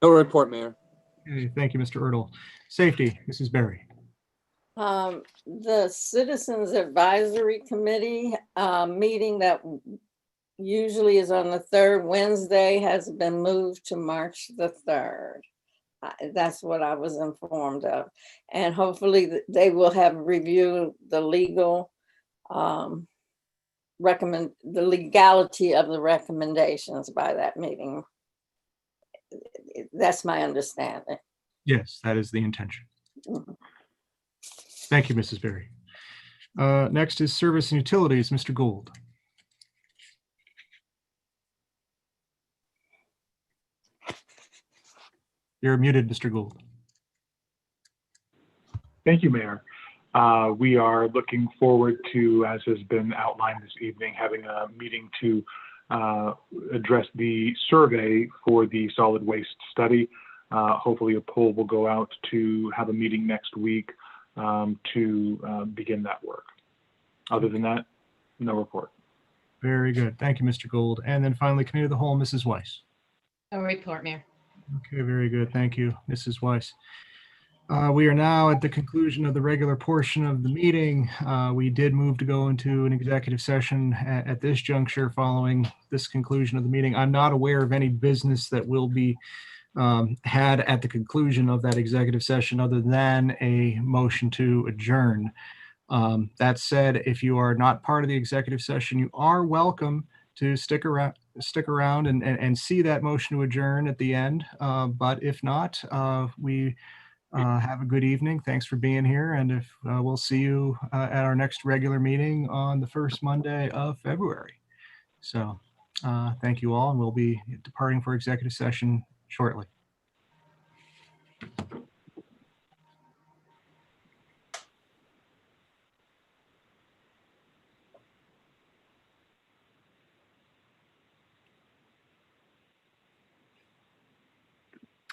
No report, Mayor. Okay, thank you, Mr. Erdl. Safety, Mrs. Berry. The Citizens Advisory Committee, meeting that usually is on the third Wednesday has been moved to March the 3rd. That's what I was informed of. And hopefully they will have reviewed the legal, the legality of the recommendations by that meeting. That's my understanding. Yes, that is the intention. Mhm. Thank you, Mrs. Berry. Next is Service and Utilities, Mr. Gould. You're muted, Mr. Gould. Thank you, Mayor. We are looking forward to, as has been outlined this evening, having a meeting to address the survey for the solid waste study. Hopefully a poll will go out to have a meeting next week to begin that work. Other than that, no report. Very good. Thank you, Mr. Gould. And then finally, Committee of the Whole, Mrs. Weiss. No report, Mayor. Okay, very good. Thank you, Mrs. Weiss. We are now at the conclusion of the regular portion of the meeting. We did move to go into an executive session at this juncture following this conclusion of the meeting. I'm not aware of any business that will be had at the conclusion of that executive session other than a motion to adjourn. That said, if you are not part of the executive session, you are welcome to stick around and see that motion to adjourn at the end. But if not, we have a good evening. Thanks for being here. And if we'll see you at our next regular meeting on the first Monday of February. So thank you all, and we'll be departing for executive session shortly.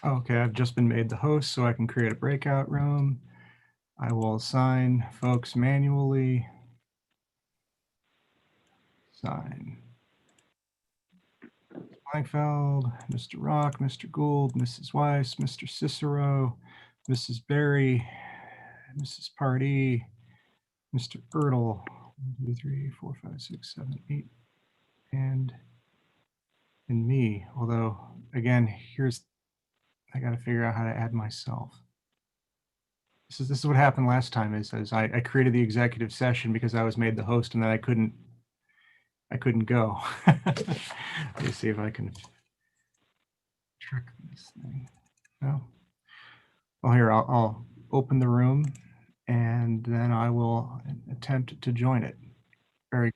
Okay, I've just been made the host, so I can create a breakout room. I will assign folks manually. Sign. Langfeld, Mr. Rock, Mr. Gould, Mrs. Weiss, Mr. Cicero, Mrs. Berry, Mrs. Pardee, Mr. Erdl, 1, 2, 3, 4, 5, 6, 7, 8, and me. Although, again, I got to figure out how to add myself. This is what happened last time. Is I created the executive session because I was made the host, and then I couldn't go. Let me see if I can trick this thing. No. Well, here, I'll open the room and then I will attempt to join it. Very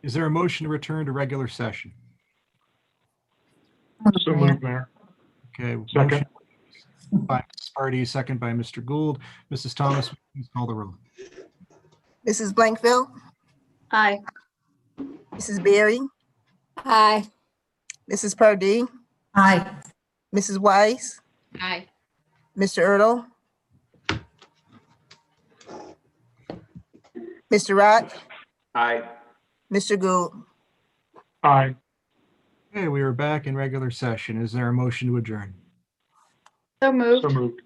Is there a motion to return to regular session? So moved, Mayor. Okay. Second. motion By Ms. Hardy, second by Mr. Gould. Mrs. Thomas, please call the roll. Mrs. Blankfeld, Aye. Mrs. Berry, Aye. Mrs. Pardee, Aye. Mrs. Weiss, Aye. Mr. Erdl, Mr. Rock, Aye. Mr. Gould. Aye. Okay, we are back in regular session. Is there a motion to adjourn? So moved. So moved.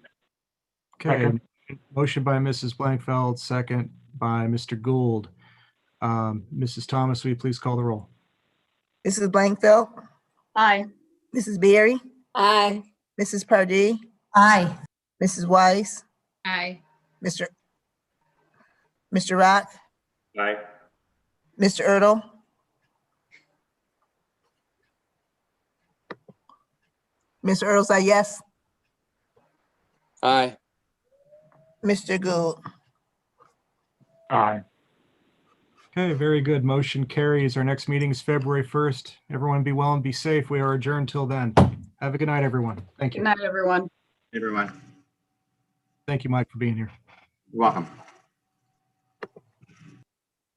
Okay, Second. motion by Mrs. Blankfeld, second by Mr. Gould. Mrs. Thomas, will you please call the roll? Mrs. Blankfeld, Aye. Mrs. Berry, Aye. Mrs. Pardee, Aye. Mrs. Weiss, Aye. Mr. Rock, Aye. Mr. Erdl, Mr. Erdl said yes. Aye. Mr. Gould. Aye. Okay, very good. Motion carries. Our next meeting is February 1st. Everyone be well and be safe. We are adjourned till then. Have a good night, everyone. Thank Good you. night, everyone. Everyone, Thank you, Mike, for being here. you're welcome.